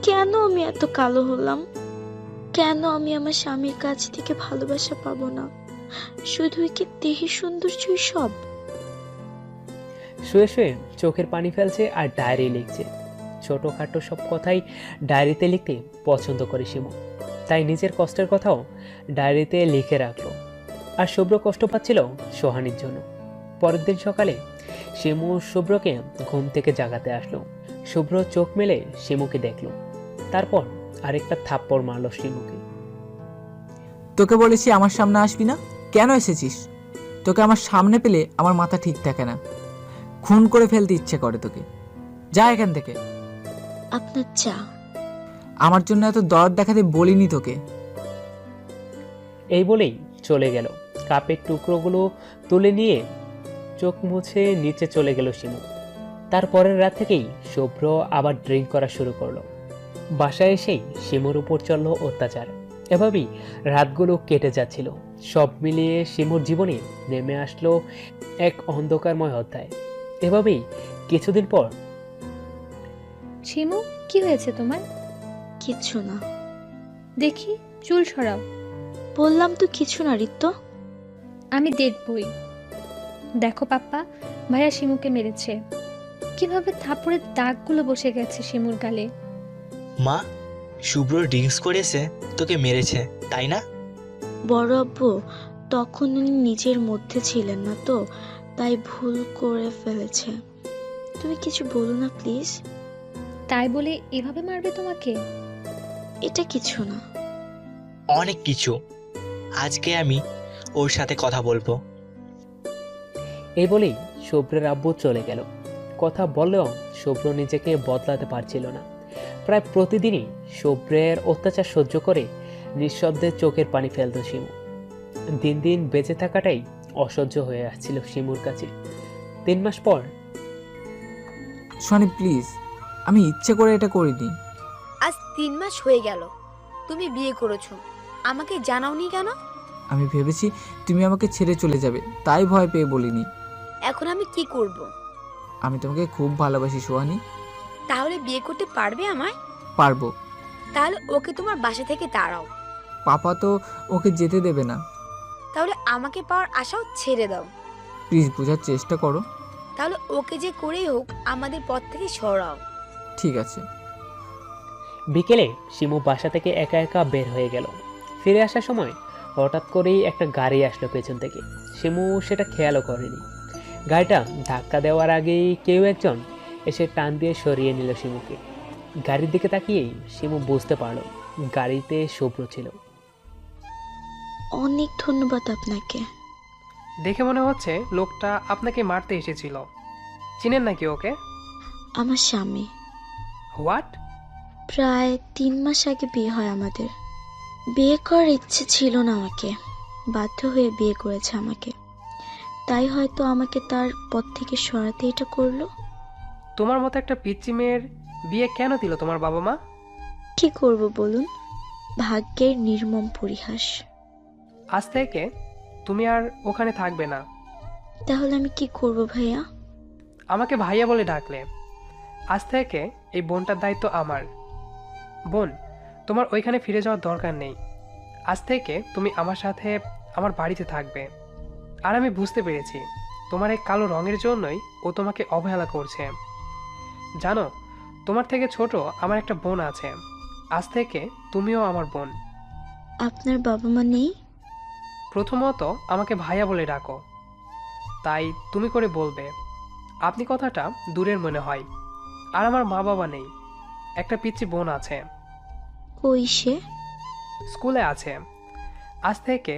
কেন আমি এত কালো হলাম? কেন আমি আমার স্বামীর কাছ থেকে ভালোবাসা পাবো না? শুধুই কি দেহি সৌন্দর্যই সব? শুয়ে শুয়ে চোখের পানি ফেলছে আর ডায়েরি লিখছে। ছোটখাটো সব কথাই ডায়েরিতে লিখতে পছন্দ করে শিমু, তাই নিজের কষ্টের কথাও ডায়েরিতে লিখে রাখলো। আর শুভ্র কষ্ট পাচ্ছিল সোহানীর জন্য। পরের দিন সকালে শিমু শুভ্রকে ঘুম থেকে জাগাতে আসলো। শুভ্র চোখ মেলে শিমুকে দেখলো, তারপর আরেকটা থাপ্পড় মারলো শিমুকে। তোকে বলেছি আমার সামনে আসবি না, কেন এসেছিস? তোকে আমার সামনে পেলে আমার মাথা ঠিক থাকে না, খুন করে ফেলতে ইচ্ছে করে তোকে। যা এখান থেকে। আপনার চা। আমার জন্য এত দরদ দেখাতে বলিনি তোকে। এই বলেই চলে গেল। কাপের টুকরোগুলো তুলে নিয়ে চোখ মুছে নিচে চলে গেল শিমু। তারপরের রাত থেকেই শুভ্র আবার ড্রিঙ্ক করা শুরু করলো। বাসায় এসেই শিমুর উপর চলল অত্যাচার। এভাবেই রাতগুলো কেটে যাচ্ছিল। সব মিলিয়ে শিমুর জীবনে নেমে আসলো এক অন্ধকারময় অধ্যায়। এভাবেই কিছুদিন পর। শিমু, কি হয়েছে তোমার? কিছু না। দেখি, চুল সরাও। বললাম তো কিছু না ঋত্য। আমি দেখবই। দেখো পাপ্পা, ভাইয়া শিমুকে মেরেছে। কিভাবে থাপ্পড়ের দাগগুলো বসে গেছে শিমুর গালে। মা, শুভ্র ড্রিঙ্কস করেছে, তোকে মেরেছে, তাই না? বড় আব্বু, তখন উনি নিজের মধ্যে ছিলেন না তো, তাই ভুল করে ফেলেছে। তুমি কিছু বলো না প্লিজ। তাই বলে এভাবে মারবে তোমাকে? এটা কিছু না। অনেক কিছু। আজকে আমি ওর সাথে কথা বলবো। এই বলেই শুভ্রের আব্বু চলে গেল। কথা বললেও শুভ্র নিজেকে বদলাতে পারছিল না। প্রায় প্রতিদিনই শুভ্রের অত্যাচার সহ্য করে নিঃশব্দে চোখের পানি ফেলত শিমু। দিন দিন বেঁচে থাকাটাই অসহ্য হয়ে আসছিল শিমুর কাছে। 3 মাস পর। সনি প্লিজ, আমি ইচ্ছে করে এটা করিনি। আজ 3 মাস হয়ে গেল তুমি বিয়ে করেছো, আমাকে জানাওনি কেন? আমি ভেবেছি তুমি আমাকে ছেড়ে চলে যাবে, তাই ভয় পেয়ে বলিনি। এখন আমি কি করব? আমি তোমাকে খুব ভালোবাসি সোহানি। তাহলে বিয়ে করতে পারবে আমায়? পারবো। তাহলে ওকে তোমার বাসা থেকে তাড়াও। পাপা তো ওকে যেতে দেবে না। তাহলে আমাকে পাওয়ার আশাও ছেড়ে দাও। প্লিজ বোঝার চেষ্টা করো। তাহলে ওকে যে করেই হোক আমাদের পথ থেকে সরাও। ঠিক আছে। বিকেলে শিমু বাসা থেকে একা একা বের হয়ে গেল। ফিরে আসার সময় হঠাৎ করেই একটা গাড়ি আসলো পেছন থেকে। শিমু সেটা খেয়ালও করেনি। গাড়িটা ধাক্কা দেওয়ার আগেই কেউ একজন এসে টান দিয়ে সরিয়ে নিল শিমুকে। গাড়ির দিকে তাকিয়েই শিমু বুঝতে পারল গাড়িতে শুভ্র ছিল। অনেক ধন্যবাদ আপনাকে। দেখে মনে হচ্ছে লোকটা আপনাকে মারতে এসেছিল। চিনেন নাকি ওকে? আমার স্বামী। হোয়াট? প্রায় 3 মাস আগে বিয়ে হয় আমাদের। বিয়ে করার ইচ্ছে ছিল না আমাকে, বাধ্য হয়ে বিয়ে করেছে আমাকে। তাই হয়তো আমাকে তার পথ থেকে সরাতে এটা করলো। তোমার মতো একটা পিচ্চি মেয়ের বিয়ে কেন দিল তোমার বাবা মা? কি করব বলুন, ভাগ্যের নির্মম পরিহাস। আজ থেকে তুমি আর ওখানে থাকবে না। তাহলে আমি কি করব ভাইয়া? আমাকে ভাইয়া বলে ডাকলে। আজ থেকে এই বোনটার দায়িত্ব আমার। বোন, তোমার ওইখানে ফিরে যাওয়ার দরকার নেই। আজ থেকে তুমি আমার সাথে আমার বাড়িতে থাকবে। আর আমি বুঝতে পেরেছি তোমার এই কালো রঙের জন্যই ও তোমাকে অবহেলা করছে। জানো, তোমার থেকে ছোট আমার একটা বোন আছে। আজ থেকে তুমিও আমার বোন। আপনার বাবা মা নেই? প্রথমত আমাকে ভাইয়া বলে ডাকো, তাই তুমি করে বলবে। আপনি কথাটা দূরের মনে হয়। আর আমার মা বাবা নেই, একটা পিচ্চি বোন আছে। কই সে? স্কুলে আছে। আজ থেকে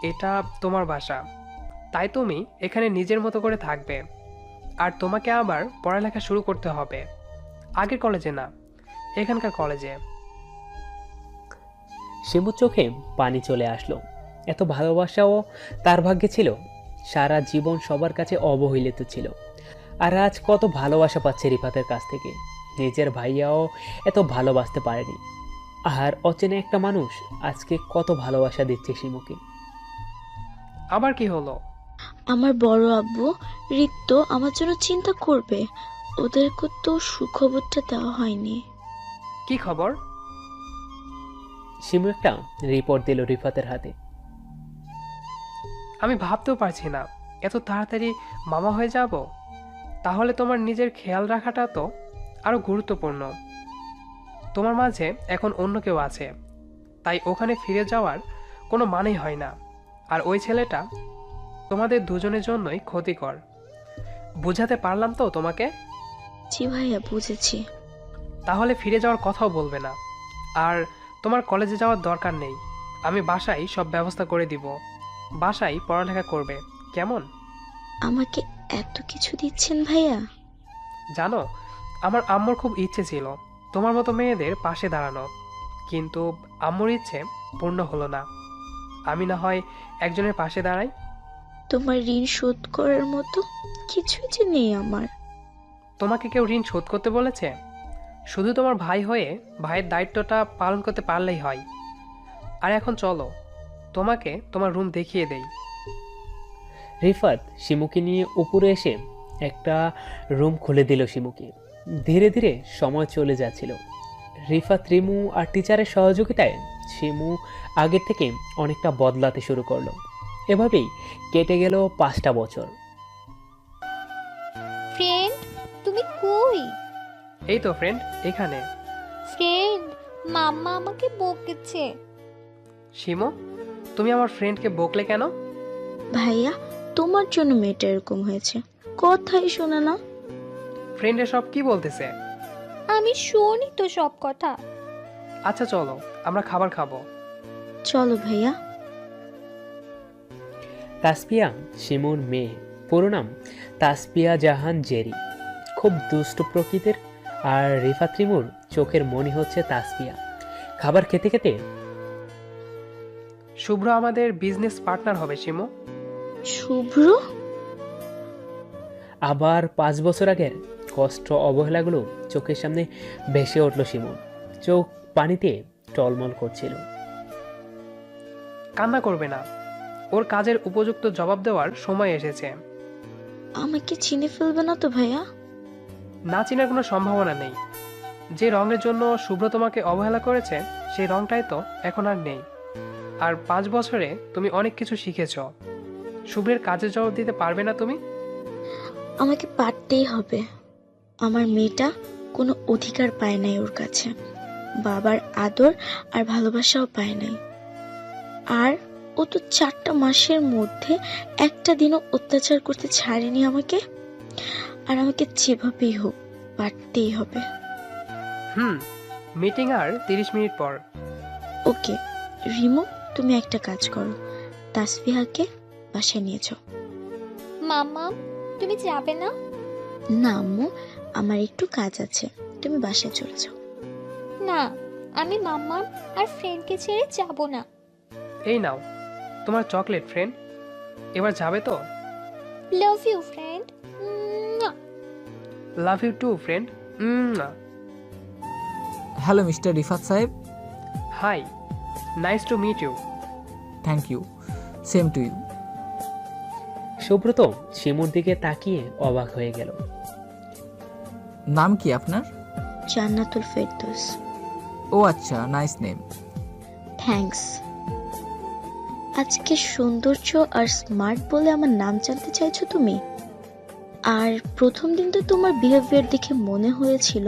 এটা তোমার বাসা, তাই তুমি এখানে নিজের মতো করে থাকবে। আর তোমাকে আবার পড়ালেখা শুরু করতে হবে, আগের কলেজে না, এখানকার কলেজে। শিমুর চোখে পানি চলে আসলো। এত ভালোবাসাও তার ভাগ্যে ছিল। সারা জীবন সবার কাছে অবহেলিত ছিল, আর আজ কত ভালোবাসা পাচ্ছে রিফাতের কাছ থেকে। নিজের ভাইয়াও এত ভালোবাসতে পারেনি, আর অচেনা একটা মানুষ আজকে কত ভালোবাসা দিচ্ছে শিমুকে। আবার কি হলো? আমার বড় আব্বু রিক্ত আমার জন্য চিন্তা করবে, ওদেরকে তো সুখবরটা দেওয়া হয়নি। কি খবর? শিমু একটা রিপোর্ট দিল রিফাতের হাতে। আমি ভাবতেও পারছি না এত তাড়াতাড়ি মামা হয়ে যাব। তাহলে তোমার নিজের খেয়াল রাখাটা তো আরো গুরুত্বপূর্ণ। তোমার মাঝে এখন অন্য কেউ আছে, তাই ওখানে ফিরে যাওয়ার কোনো মানেই হয় না। আর ওই ছেলেটা তোমাদের দুজনের জন্যই ক্ষতিকর। বুঝাতে পারলাম তো তোমাকে? জি ভাইয়া, বুঝেছি। তাহলে ফিরে যাওয়ার কথাও বলবে না। আর তোমার কলেজে যাওয়ার দরকার নেই, আমি বাসায় সব ব্যবস্থা করে দিব। বাসায় পড়ালেখা করবে, কেমন? আমাকে এত কিছু দিচ্ছেন ভাইয়া? জানো, আমার আম্মুর খুব ইচ্ছে ছিল তোমার মতো মেয়েদের পাশে দাঁড়ানো, কিন্তু আম্মুর ইচ্ছে পূর্ণ হলো না। আমি না হয় একজনের পাশে দাঁড়াই। তোমার ঋণ শোধ করার মতো কিছুই যে নেই আমার। তোমাকে কেউ ঋণ শোধ করতে বলেছে? শুধু তোমার ভাই হয়ে ভাইয়ের দায়িত্বটা পালন করতে পারলেই হয়। আর এখন চলো, তোমাকে তোমার রুম দেখিয়ে দেই। রিফাত শিমুকে নিয়ে উপরে এসে একটা রুম খুলে দিল শিমুকে। ধীরে ধীরে সময় চলে যাচ্ছিল। রিফাত, রিমু আর টিচারের সহযোগিতায় শিমু আগের থেকে অনেকটা বদলাতে শুরু করলো। এভাবেই কেটে গেল 5টা বছর। ফ্রেন্ড, তুমি কই? এই তো ফ্রেন্ড, এখানে। ফ্রেন্ড, মাম্মা আমাকে বকেছে। শিমু, তুমি আমার ফ্রেন্ডকে বকলে কেন? ভাইয়া, তোমার জন্য মেয়েটা এরকম হয়েছে, কথাই শোনে না। ফ্রেন্ড এসব কি বলতেছে? আমি শুনি তো সব কথা। আচ্ছা চলো, আমরা খাবার খাবো। চলো ভাইয়া। তাসপিয়া শিমুর মেয়ে, পুরো নাম তাসপিয়া জাহান জেরি। খুব দুষ্ট প্রকৃতির। আর রিফাত রিমুর চোখের মনি হচ্ছে তাসপিয়া। খাবার খেতে খেতে, শুভ্র আমাদের বিজনেস পার্টনার হবে শিমু। শুভ্র? আবার 5 বছর আগের কষ্ট অবহেলাগুলো চোখের সামনে ভেসে উঠল শিমুর। চোখ পানিতে টলমল করছিল। কান্না করবে না, ওর কাজের উপযুক্ত জবাব দেওয়ার সময় এসেছে। আমাকে চিনে ফেলবে না তো ভাইয়া? না চেনার কোনো সম্ভাবনা নেই। যে রঙের জন্য শুভ্র তোমাকে অবহেলা করেছে, সেই রঙটাই তো এখন আর নেই। আর 5 বছরে তুমি অনেক কিছু শিখেছ। শুভ্রের কাজের জবাব দিতে পারবে না তুমি? আমাকে পারতেই হবে। আমার মেয়েটা কোনো অধিকার পায় নাই ওর কাছে, বাবার আদর আর ভালোবাসাও পায় নাই। আর ও তো 4টা মাসের মধ্যে একটা দিনও অত্যাচার করতে ছাড়েনি আমাকে। আর আমাকে যেভাবেই হোক পারতেই হবে। মিটিং আর 30 মিনিট পর। ওকে রিমু, তুমি একটা কাজ করো, তাসবিহাকে বাসায় নিয়ে যাও। মাম্মা, তুমি যাবে না? না আম্মু, আমার একটু কাজ আছে, তুমি বাসায় চলে যাও। না, আমি মাম্মা আর ফ্রেন্ডকে ছেড়ে যাব না। এই নাও তোমার চকলেট ফ্রেন্ড। এবার যাবে তো? Love you friend. Love you too friend. Hello mister Rifat সাহেব। Hi, nice to meet you. Thank you, same to you. Subrata শিমুর দিকে তাকিয়ে অবাক হয়ে গেল। নাম কি আপনার? জান্নাতুল ফেরদৌস। ও আচ্ছা, নাইস নেম। থ্যাঙ্কস। আজকে সৌন্দর্য আর স্মার্ট বলে আমার নাম জানতে চাইছো তুমি? আর প্রথম দিন তো তোমার বিহেভিয়ার দেখে মনে হয়েছিল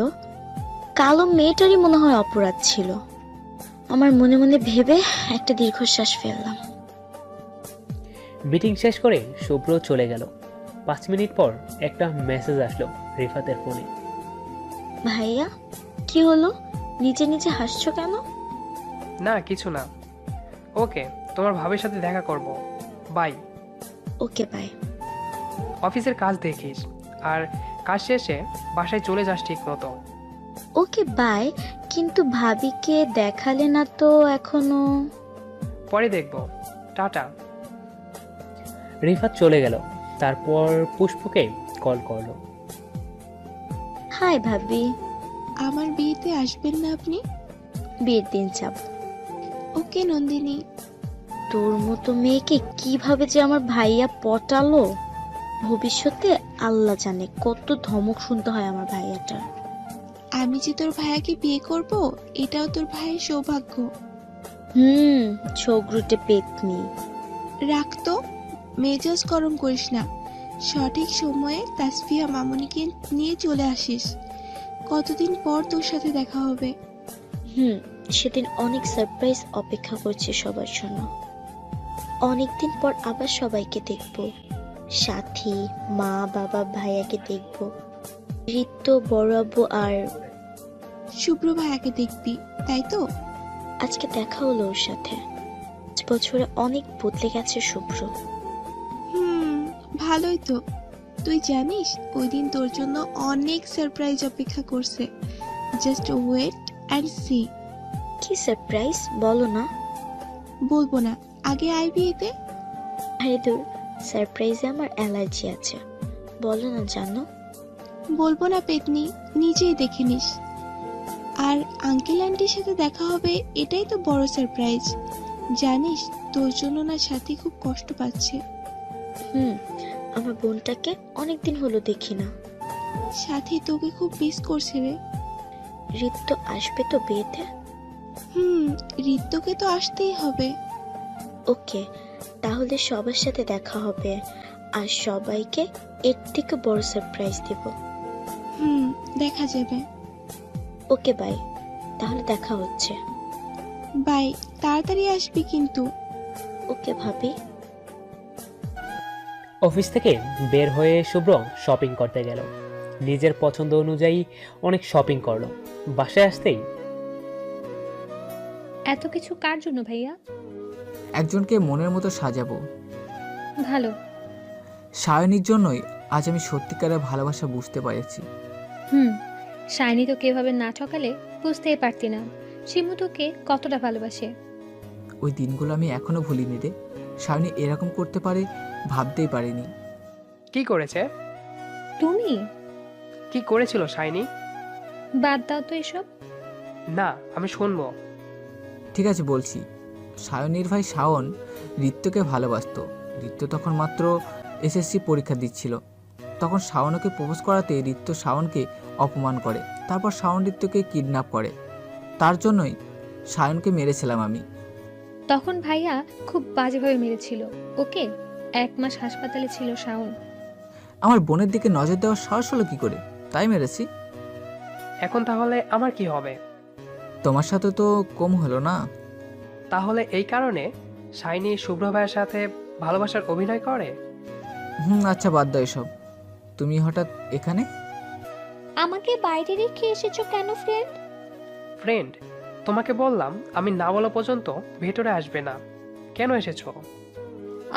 কালো মেয়েটারই মনে হয় অপরাধ ছিল। আমার মনে মনে ভেবে একটা দীর্ঘশ্বাস ফেললাম। মিটিং শেষ করে শুভ্র চলে গেল। 5 মিনিট পর একটা মেসেজ আসলো রিফাতের ফোনে। ভাইয়া, কি হলো? নিজে নিজে হাসছো কেন? না কিছু না। ওকে, তোমার ভাবির সাথে দেখা করব। বাই। Okay bye. অফিসের কাজ দেখিস, আর কাজ শেষে বাসায় চলে যাস ঠিক মতো। ওকে বাই, কিন্তু ভাবিকে দেখালে না তো এখনো? পরে দেখব। টাটা। রিফাত চলে গেল। তারপর পুষ্পকে কল করলো। হাই ভাবি। আমার বিয়েতে আসবেন না আপনি? বিয়ের দিন যাব। ওকে নন্দিনী। তোর মতো মেয়েকে কিভাবে যে আমার ভাইয়া পটালো, ভবিষ্যতে আল্লাহ জানে কত ধমক শুনতে হয় আমার ভাইয়াটার। আমি যে তোর ভাইয়াকে বিয়ে করব, এটাও তোর ভাইয়ের সৌভাগ্য। ঝগড়ুটে পেতনি। রাখতো, মেজাজ গরম করিস না। সঠিক সময়ে তাসফিয়া মামুনিকে নিয়ে চলে আসিস। কতদিন পর তোর সাথে দেখা হবে। সেদিন অনেক সারপ্রাইজ অপেক্ষা করছে সবার জন্য। অনেকদিন পর আবার সবাইকে দেখব। সাথী, মা, বাবা, ভাইয়াকে দেখব। ঋত্য, বড় আব্বু আর শুভ্র ভাইয়াকে দেখবি, তাই তো? আজকে দেখা হলো ওর সাথে। 5 বছরে অনেক বদলে গেছে শুভ্র। ভালোই তো। তুই জানিস ওই দিন তোর জন্য অনেক সারপ্রাইজ অপেক্ষা করছে। Just wait and see. কি সারপ্রাইজ বলো না? বলবো না, আগে আয় বিয়েতে। আরে দূর, সারপ্রাইজে আমার অ্যালার্জি আছে, বলো না জানো। বলবো না পেতনি, নিজেই দেখে নিস। আর আঙ্কেল আন্টির সাথে দেখা হবে, এটাই তো বড় সারপ্রাইজ। জানিস তোর জন্য না সাথী খুব কষ্ট পাচ্ছে। আমার বোনটাকে অনেকদিন হলো দেখি না। সাথী তোকে খুব মিস করছে রে। ঋত্য আসবে তো বিয়েতে? ঋত্যকে তো আসতেই হবে। ওকে, তাহলে সবার সাথে দেখা হবে আর সবাইকে এর থেকে বড় সারপ্রাইজ দেব। দেখা যাবে। ওকে বাই, তাহলে দেখা হচ্ছে। বাই, তাড়াতাড়ি আসবি কিন্তু। ওকে ভাবি। অফিস থেকে বের হয়ে শুভ্র শপিং করতে গেল। নিজের পছন্দ অনুযায়ী অনেক শপিং করলো। বাসায় আসতেই, এত কিছু কার জন্য ভাইয়া? একজনকে মনের মতো সাজাবো। ভালো। সায়নীর জন্যই আজ আমি সত্যিকারের ভালোবাসা বুঝতে পেরেছি। শাইনি তো কিভাবে না ঠকালে বুঝতেই পারতি না শিমু তোকে কতটা ভালোবাসে। ওই দিনগুলো আমি এখনো ভুলিনি রে। সায়নী এরকম করতে পারে ভাবতেই পারিনি। কি করেছে? তুমি কি করেছিল শাইনি? বাদ দাও তো এসব। না, আমি শুনবো। ঠিক আছে বলছি। সায়নীর ভাই শাওন ঋত্যকে ভালোবাসতো। ঋত্য তখন মাত্র এসএসসি পরীক্ষা দিচ্ছিল। তখন শাওনকে প্রপোজ করাতে ঋত্য শাওনকে অপমান করে। তারপর শাওন ঋত্যকে কিডন্যাপ করে। তার জন্যই শায়নকে মেরেছিলাম আমি। তখন ভাইয়া খুব বাজেভাবে মেরেছিল ওকে। 1 মাস হাসপাতালে ছিল শাওন। আমার বোনের দিকে নজর দেওয়ার সাহস হলো কি করে? তাই মেরেছি। এখন তাহলে আমার কি হবে? তোমার সাথে তো কম হলো না। তাহলে এই কারণে শাইনি শুভ্র ভাইয়ের সাথে ভালোবাসার অভিনয় করে? আচ্ছা বাদ দাও এসব। তুমি হঠাৎ এখানে? আমাকে বাইরে রেখে এসেছো কেন ফ্রেন্ড? ফ্রেন্ড? তোমাকে বললাম আমি না বলা পর্যন্ত ভেতরে আসবে না। কেন এসেছো?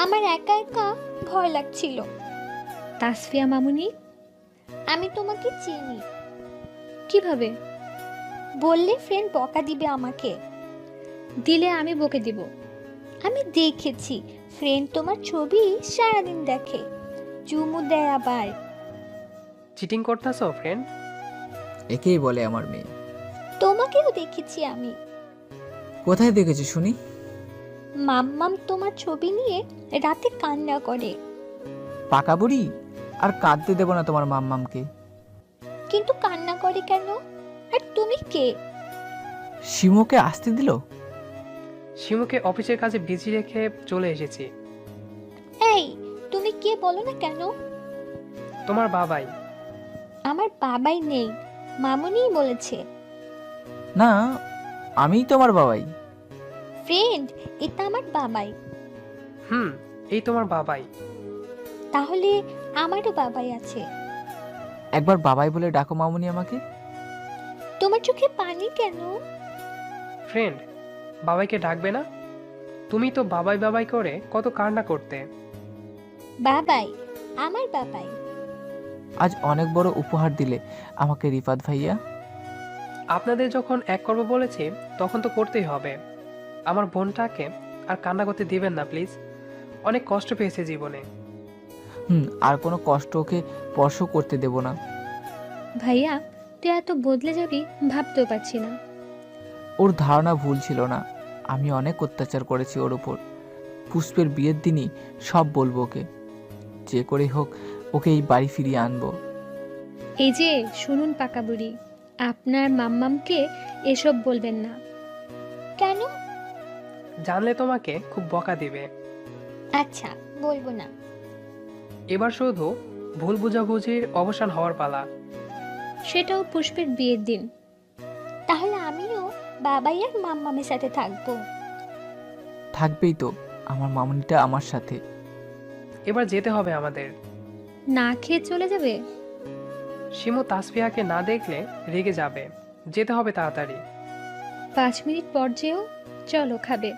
আমার একা একা ভয় লাগছিল। তাসফিয়া মামুনি, আমি তোমাকে চিনি। কিভাবে? বললে ফ্রেন্ড বকা দিবে আমাকে। দিলে আমি বকে দিব। আমি দেখেছি ফ্রেন্ড তোমার ছবি সারাদিন দেখে, চুমু দেয় আবার। চিটিং করতেছো ফ্রেন্ড? একেই বলে আমার মেয়ে। তোমাকেও দেখেছি আমি। কোথায় দেখেছি শুনি? মাম্মাম তোমার ছবি নিয়ে রাতে কান্না করে। পাকা বুড়ি, আর কাঁদতে দেব না তোমার মাম্মামকে। কিন্তু কান্না করে কেন? আর তুমি কে? শিমুকে আসতে দিল? শিমুকে অফিসের কাজে বিজি রেখে চলে এসেছি। এই তুমি কে বলো না কেন? তোমার বাবাই। আমার বাবাই নেই, মামুনিই বলেছে। না, আমিই তোমার বাবাই। ফ্রেন্ড, এটা আমার বাবাই। এই তোমার বাবাই। তাহলে আমারও বাবাই আছে। একবার বাবাই বলে ডাকো মামুনি আমাকে। তোমার চোখে পানি কেন? ফ্রেন্ড, বাবাইকে ডাকবে না? তুমি তো বাবাই বাবাই করে কত কান্না করতে। বাবাই, আমার বাবাই। আজ অনেক বড় উপহার দিলে আমাকে রিফাত ভাইয়া। আপনাদের যখন এক করবো বলেছি তখন তো করতেই হবে। আমার বোনটাকে আর কান্না করতে দিবেন না প্লিজ। অনেক কষ্ট পেয়েছে জীবনে। আর কোনো কষ্ট ওকে স্পর্শ করতে দেব না। ভাইয়া তুই এত বদলে যাবি ভাবতেও পারছি না। ওর ধারণা ভুল ছিল না। আমি অনেক অত্যাচার করেছি ওর উপর। পুষ্পের বিয়ের দিনই সব বলবো ওকে। যে করে হোক ওকে এই বাড়ি ফিরিয়ে আনবো। এই যে শুনুন পাকা বুড়ি, আপনার মাম্মামকে এসব বলবেন না। কেন? জানলে তোমাকে খুব বকা দিবে। আচ্ছা, বলবো না। এবার শুধু ভুল বুঝাবুঝির অবসান হওয়ার পালা। সেটাও পুষ্পের বিয়ের দিন। তাহলে আমিও বাবাই আর মাম্মামের সাথে থাকবো। থাকবেই তো, আমার মামুনিটা আমার সাথে। এবার যেতে হবে আমাদের। না খেয়ে চলে যাবে? শিমু তাসফিয়াকে না দেখলে রেগে যাবে। যেতে হবে তাড়াতাড়ি। 5 মিনিট পর যেও। চলো খাবে।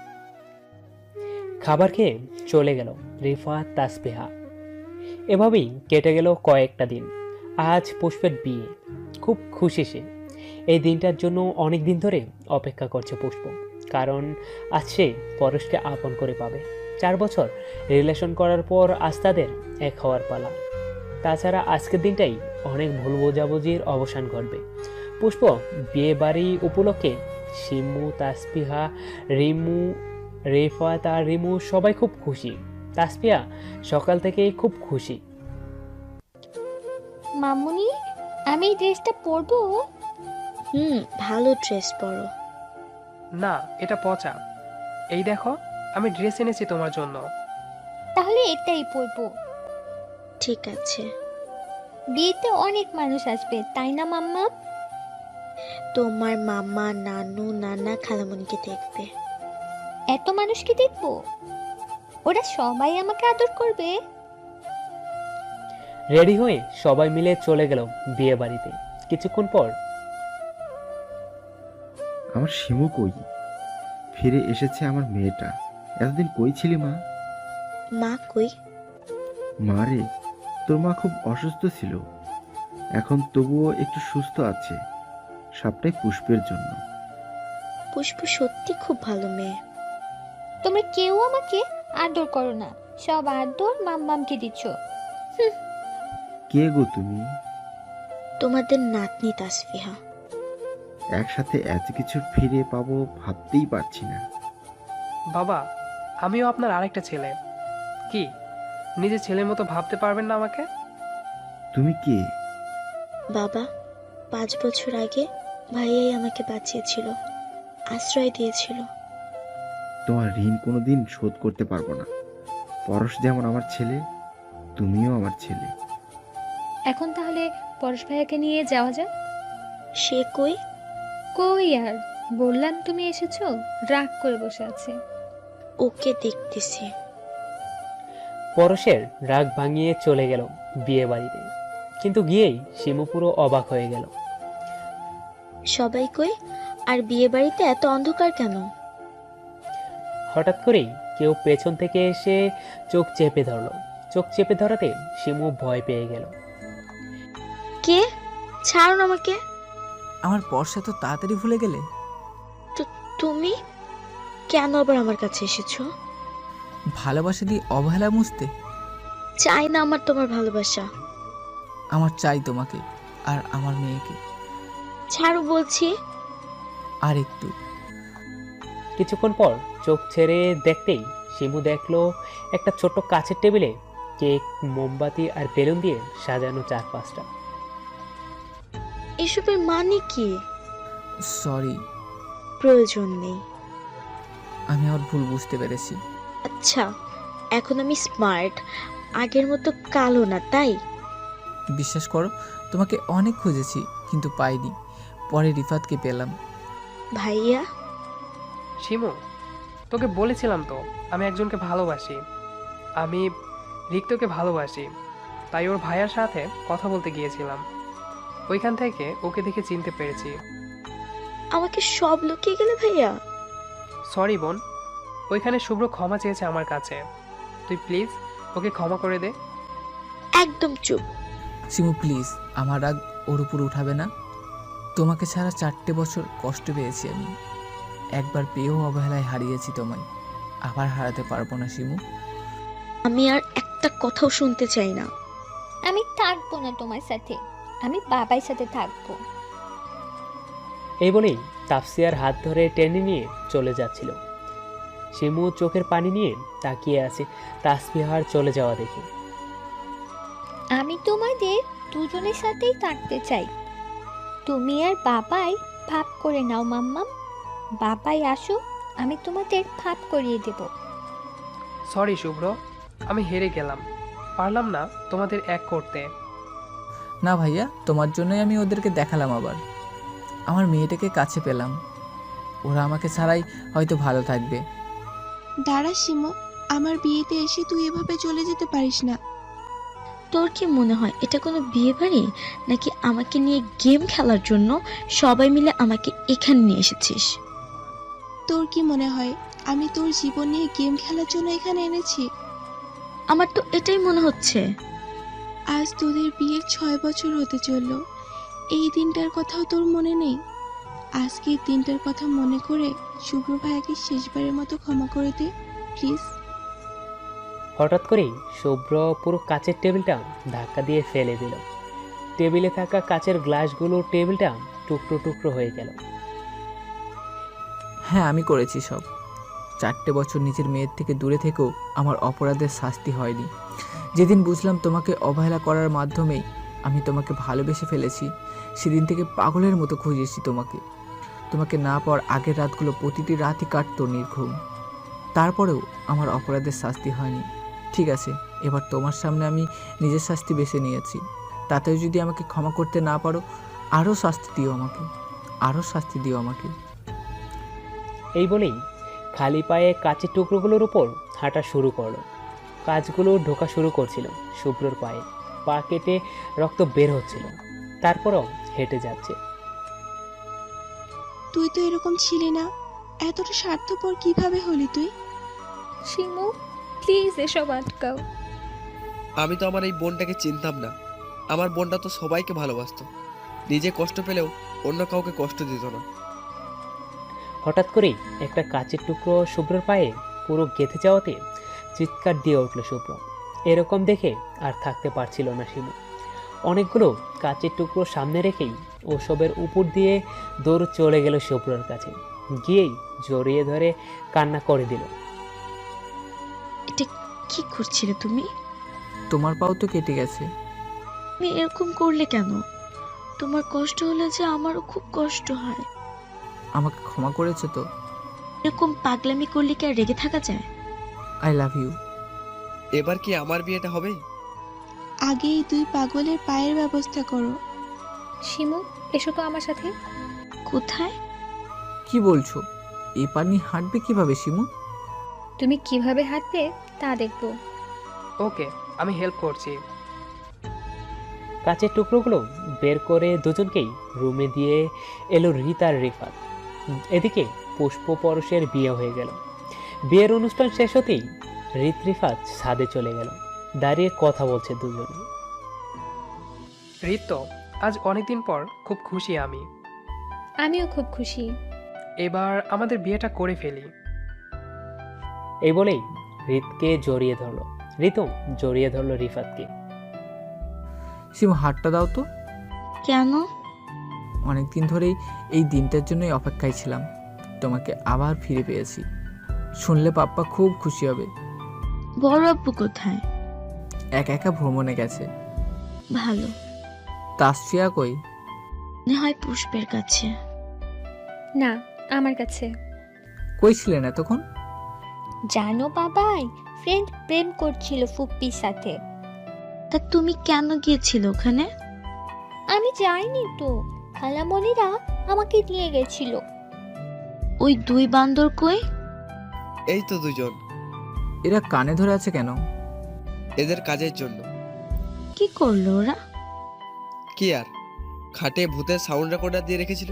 খাবার খেয়ে চলে গেল রিফাত তাসবিহা। এভাবেই কেটে গেল কয়েকটা দিন। আজ পুষ্পের বিয়ে। খুব খুশি সে। এই দিনটার জন্য অনেক দিন ধরে অপেক্ষা করছে পুষ্প, কারণ আজ সে পরশকে আপন করে পাবে। 4 বছর রিলেশন করার পর আজ তাদের এক হওয়ার পালা। তাছাড়া আজকের দিনটাই অনেক ভুল বোঝাবুঝির অবসান ঘটবে। পুষ্প বিয়ে বাড়ি উপলক্ষে শিমু, তাসবিহা, রিমু, রেফাত আর রিমু সবাই খুব খুশি। তাসফিয়া সকাল থেকেই খুব খুশি। মামুনি, আমি এই ড্রেসটা পরবো? ভালো ড্রেস পরো। না, এটা পচা। এই দেখো, আমি ড্রেস এনেছি তোমার জন্য। তাহলে এটাই পরবো। ঠিক আছে। বিয়েতে অনেক মানুষ আসবে, তাই না মাম্মা? তোমার মামা, নানু, নানা, খালামণিকে দেখবে। এত মানুষকে দেখবো? ওরা সবাই আমাকে আদর করবে? রেডি হয়ে সবাই মিলে চলে গেল বিয়ে বাড়িতে। কিছুক্ষণ পর আমার শিমু কই? ফিরে এসেছে আমার মেয়েটা। এতদিন কই ছিলি মা? মা কই? মা রে, তোর মা খুব অসুস্থ ছিল, এখন তবুও একটু সুস্থ আছে। সবটাই পুষ্পের জন্য। পুষ্প সত্যি খুব ভালো মেয়ে। তোমরা কেউ আমাকে আদর করো না, সব আদর মাম্মামকে দিচ্ছ। কে গো তুমি? তোমাদের নাতনি তাসফিহা। একসাথে এত কিছু ফিরে পাবো ভাবতেই পারছি না। বাবা, আমিও আপনার আরেকটা ছেলে। কি নিজের ছেলের মতো ভাবতে পারবেন না আমাকে? তুমি কে? বাবা, 5 বছর আগে ভাইয়াই আমাকে বাঁচিয়েছিল, আশ্রয় দিয়েছিল। তোমার ঋণ কোনোদিন শোধ করতে পারবো না। পরশ যেমন আমার ছেলে, তুমিও আমার ছেলে। এখন তাহলে পরশ ভাইয়াকে নিয়ে যাওয়া যাক। সে কই? কই আর, বললাম তুমি এসেছো, রাগ করে বসে আছে। ওকে দেখতেছি। পরশের রাগ ভাঙিয়ে চলে গেল বিয়ে বাড়িতে। কিন্তু গিয়েই শিমু পুরো অবাক হয়ে গেল। সবাই কই? আর বিয়ে বাড়িতে এত অন্ধকার কেন? হঠাৎ করেই কেউ পেছন থেকে এসে চোখ চেপে ধরলো। চোখ চেপে ধরাতে শিমু ভয় পেয়ে গেল। কে? ছাড়ুন আমাকে। আমার পর্সা তো তাড়াতাড়ি ভুলে গেলে? তুমি কেন আবার আমার কাছে এসেছো? ভালোবাসা দিয়ে অবহেলা মুছতে? চাই না আমার তোমার ভালোবাসা। আমার চাই তোমাকে আর আমার মেয়েকে। ছাড়ো বলছি। আর একটু। কিছুক্ষণ পর চোখ ছেড়ে দেখতেই শিমু দেখলো একটা ছোট্ট কাচের টেবিলে কেক, মোমবাতি আর বেলুন দিয়ে সাজানো 4-5টা। এসবের মানে কি? সরি। প্রয়োজন নেই। আমি আমার ভুল বুঝতে পেরেছি। আচ্ছা, এখন আমি স্মার্ট, আগের মতো কালো না, তাই? বিশ্বাস করো, তোমাকে অনেক খুঁজেছি কিন্তু পাইনি। পরে রিফাতকে পেলাম। ভাইয়া? শিমু, তোকে বলেছিলাম তো আমি একজনকে ভালোবাসি। আমি রিক্তকে ভালোবাসি, তাই ওর ভাইয়ার সাথে কথা বলতে গিয়েছিলাম। ওইখান থেকে ওকে দেখে চিনতে পেরেছি। আমাকে সব লুকিয়ে গেলে ভাইয়া? সরি বোন, ওইখানে শুভ্র ক্ষমা চেয়েছে আমার কাছে। তুই প্লিজ ওকে ক্ষমা করে দে। একদম চুপ। শিমু প্লিজ, আমার রাগ ওর উপর উঠাবে না। তোমাকে ছাড়া 4টে বছর কষ্ট পেয়েছি আমি। একবার পেয়েও অবহেলায় হারিয়েছি তোমায়, আবার হারাতে পারবো না শিমু। আমি আর একটা কথাও শুনতে চাই না। আমি থাকবো না তোমার সাথে, আমি বাবার সাথে থাকবো। এই বলেই তাফসিয়ার হাত ধরে টেনে নিয়ে চলে যাচ্ছিল। শিমু চোখের পানি নিয়ে তাকিয়ে আছে তাসবিহার চলে যাওয়া দেখে। আমি তোমাদের দুজনের সাথেই থাকতে চাই। তুমি আর বাবাই ভাব করে নাও মাম্মাম। বাবাই আসো, আমি তোমাদের ভাব করিয়ে দেব। সরি শুভ্র, আমি হেরে গেলাম, পারলাম না তোমাদের এক করতে। না ভাইয়া, তোমার জন্যই আমি ওদেরকে দেখালাম। আবার আমার মেয়েটাকে কাছে পেলাম। ওরা আমাকে ছাড়াই হয়তো ভালো থাকবে। দাঁড়া শিমু, আমার বিয়েতে এসে তুই এভাবে চলে যেতে পারিস না। তোর কি মনে হয় এটা কোনো বিয়ে বাড়ি, নাকি আমাকে নিয়ে গেম খেলার জন্য সবাই মিলে আমাকে এখানে নিয়ে এসেছিস? তোর কি মনে হয় আমি তোর জীবন নিয়ে গেম খেলার জন্য এখানে এনেছি? আমার তো এটাই মনে হচ্ছে। আজ তোদের বিয়ের 6 বছর হতে চললো। এই দিনটার কথাও তোর মনে নেই? আজকের দিনটার কথা মনে করে শুভ্র ভাইয়াকে শেষবারের মতো ক্ষমা করে দে প্লিজ। হঠাৎ করেই শুভ্র পুরো কাচের টেবিলটা ধাক্কা দিয়ে ফেলে দিল। টেবিলে থাকা কাচের গ্লাসগুলো টেবিলটা টুকরো টুকরো হয়ে গেল। হ্যাঁ, আমি করেছি সব। 4টে বছর নিজের মেয়ের থেকে দূরে থেকেও আমার অপরাধের শাস্তি হয়নি। যেদিন বুঝলাম তোমাকে অবহেলা করার মাধ্যমেই আমি তোমাকে ভালোবেসে ফেলেছি, সেদিন থেকে পাগলের মতো খুঁজেছি তোমাকে। তোমাকে না পাওয়ার আগের রাতগুলো প্রতিটি রাতই কাটতো নির্ঘুম। তারপরেও আমার অপরাধের শাস্তি হয়নি। ঠিক আছে, এবার তোমার সামনে আমি নিজের শাস্তি বেছে নিয়েছি। তাতেও যদি আমাকে ক্ষমা করতে না পারো, আরও শাস্তি দিও আমাকে, আরও শাস্তি দিও আমাকে। এই বলেই খালি পায়ে কাচের টুকরোগুলোর উপর হাঁটা শুরু করলো। কাজগুলো ঢোকা শুরু করছিল শুভ্রর পায়ে। পা কেটে রক্ত বের হচ্ছিল, তারপরও হেঁটে যাচ্ছে। তুই তো এরকম ছিলি না, এতটা স্বার্থপর কিভাবে হলি তুই? শিমু, প্লিজ এসব আটকাও। আমি তো আমার এই বোনটাকে চিনতাম না। আমার বোনটা তো সবাইকে ভালোবাসতো, নিজে কষ্ট পেলেও অন্য কাউকে কষ্ট দিত না। হঠাৎ করেই একটা কাচের টুকরো শুভ্রর পায়ে পুরো গেঁথে যাওয়াতে চিৎকার দিয়ে উঠল শুভ্র। এরকম দেখে আর থাকতে পারছিল না শিমু। অনেকগুলো কাচের টুকরো সামনে রেখেই ওসবের উপর দিয়ে দৌড় চলে গেল শুভ্রর কাছে। গিয়েই জড়িয়ে ধরে কান্না করে দিল। এটা কি করছিলে তুমি? তোমার পাও তো কেটে গেছে। তুমি এরকম করলে কেন? তোমার কষ্ট হলে যে আমারও খুব কষ্ট হয়। আমাকে ক্ষমা করেছো তো? এরকম পাগলামি করলে কি আর রেগে থাকা যায়? I love you. এবার কি আমার বিয়েটা হবে? আগে এই দুই পাগলের পায়ের ব্যবস্থা করো। শিমু, এসো তো আমার সাথে। কোথায়? কি বলছো? এই পানি হাঁটবে কিভাবে শিমু? তুমি কিভাবে হাঁটবে তা দেখবো। ওকে, আমি হেল্প করছি। কাচের টুকরোগুলো বের করে দুজনকেই রুমে দিয়ে এলো রিত আর রিফাত। এদিকে পুষ্প পরশের বিয়ে হয়ে গেল। বিয়ের অনুষ্ঠান শেষ হতেই রিত রিফাত ছাদে চলে গেল। দাঁড়িয়ে কথা বলছে দুজনে। ঋত, আজ অনেকদিন পর খুব খুশি আমি। আমিও খুব খুশি। এবার আমাদের বিয়েটা করে ফেলি। এই বলেই রিতকে জড়িয়ে ধরলো। ঋতু জড়িয়ে ধরলো রিফাতকে। শিমু, হাতটা দাও তো। কেন? অনেকদিন ধরেই এই দিনটার জন্যই অপেক্ষায় ছিলাম। তোমাকে আবার ফিরে পেয়েছি। শুনলে পাপ্পা খুব খুশি হবে। বড় আব্বু কোথায়? একা একা ভ্রমণে গেছে। ভালো। তাসফিয়া কই? মনে হয় পুষ্পের কাছে। না, আমার কাছে। কই ছিলেন এতক্ষণ? জানো বাবাই, ফ্রেন্ড প্রেম করছিল ফুপ্পির সাথে। তা তুমি কেন গিয়েছিলে ওখানে? আমি যাইনি তো, খালামণিরা আমাকে নিয়ে গেছিল। ওই দুই বান্দর কই? এই তো দুজন। এরা কানে ধরে আছে কেন? এদের কাজের জন্য। কি করলো ওরা? কি আর, খাটে ভূতের সাউন্ড রেকর্ডার দিয়ে রেখেছিল,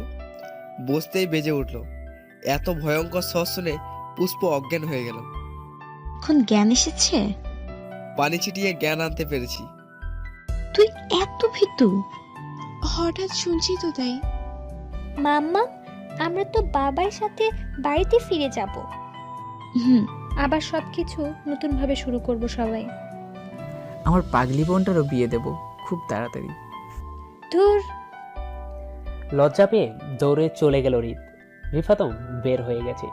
বসতেই বেজে উঠলো। এত ভয়ঙ্কর শব্দ শুনে পুষ্প অজ্ঞান হয়ে গেল। এখন জ্ঞান এসেছে? পানি ছিটিয়ে জ্ঞান আনতে পেরেছি। তুই এত ভীতু? হঠাৎ শুনছি তো তাই। মাম্মা, আমরা তো বাবার সাথে বাড়িতে ফিরে যাব। আবার সবকিছু নতুনভাবে শুরু করব সবাই। আমার পাগলি বোনটারও বিয়ে দেব খুব তাড়াতাড়ি। ধুর। লজ্জা পেয়ে দৌড়ে চলে গেল রিত। রিফাতও বের হয়ে গেছে।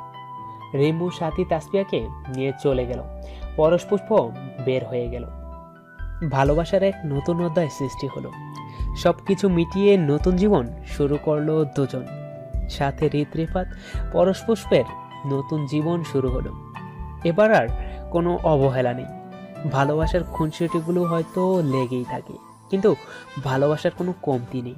রিমু সাথী তাসফিয়াকে নিয়ে চলে গেল। পরশ পুষ্প বের হয়ে গেল। ভালোবাসার এক নতুন অধ্যায় সৃষ্টি হলো। সবকিছু মিটিয়ে নতুন জীবন শুরু করলো দুজন। সাথে রিত রিফাত পরশ পুষ্পের নতুন জীবন শুরু হলো। এবার আর কোনো অবহেলা নেই। ভালোবাসার খুনসুটিগুলো হয়তো লেগেই থাকে, কিন্তু ভালোবাসার কোনো কমতি নেই।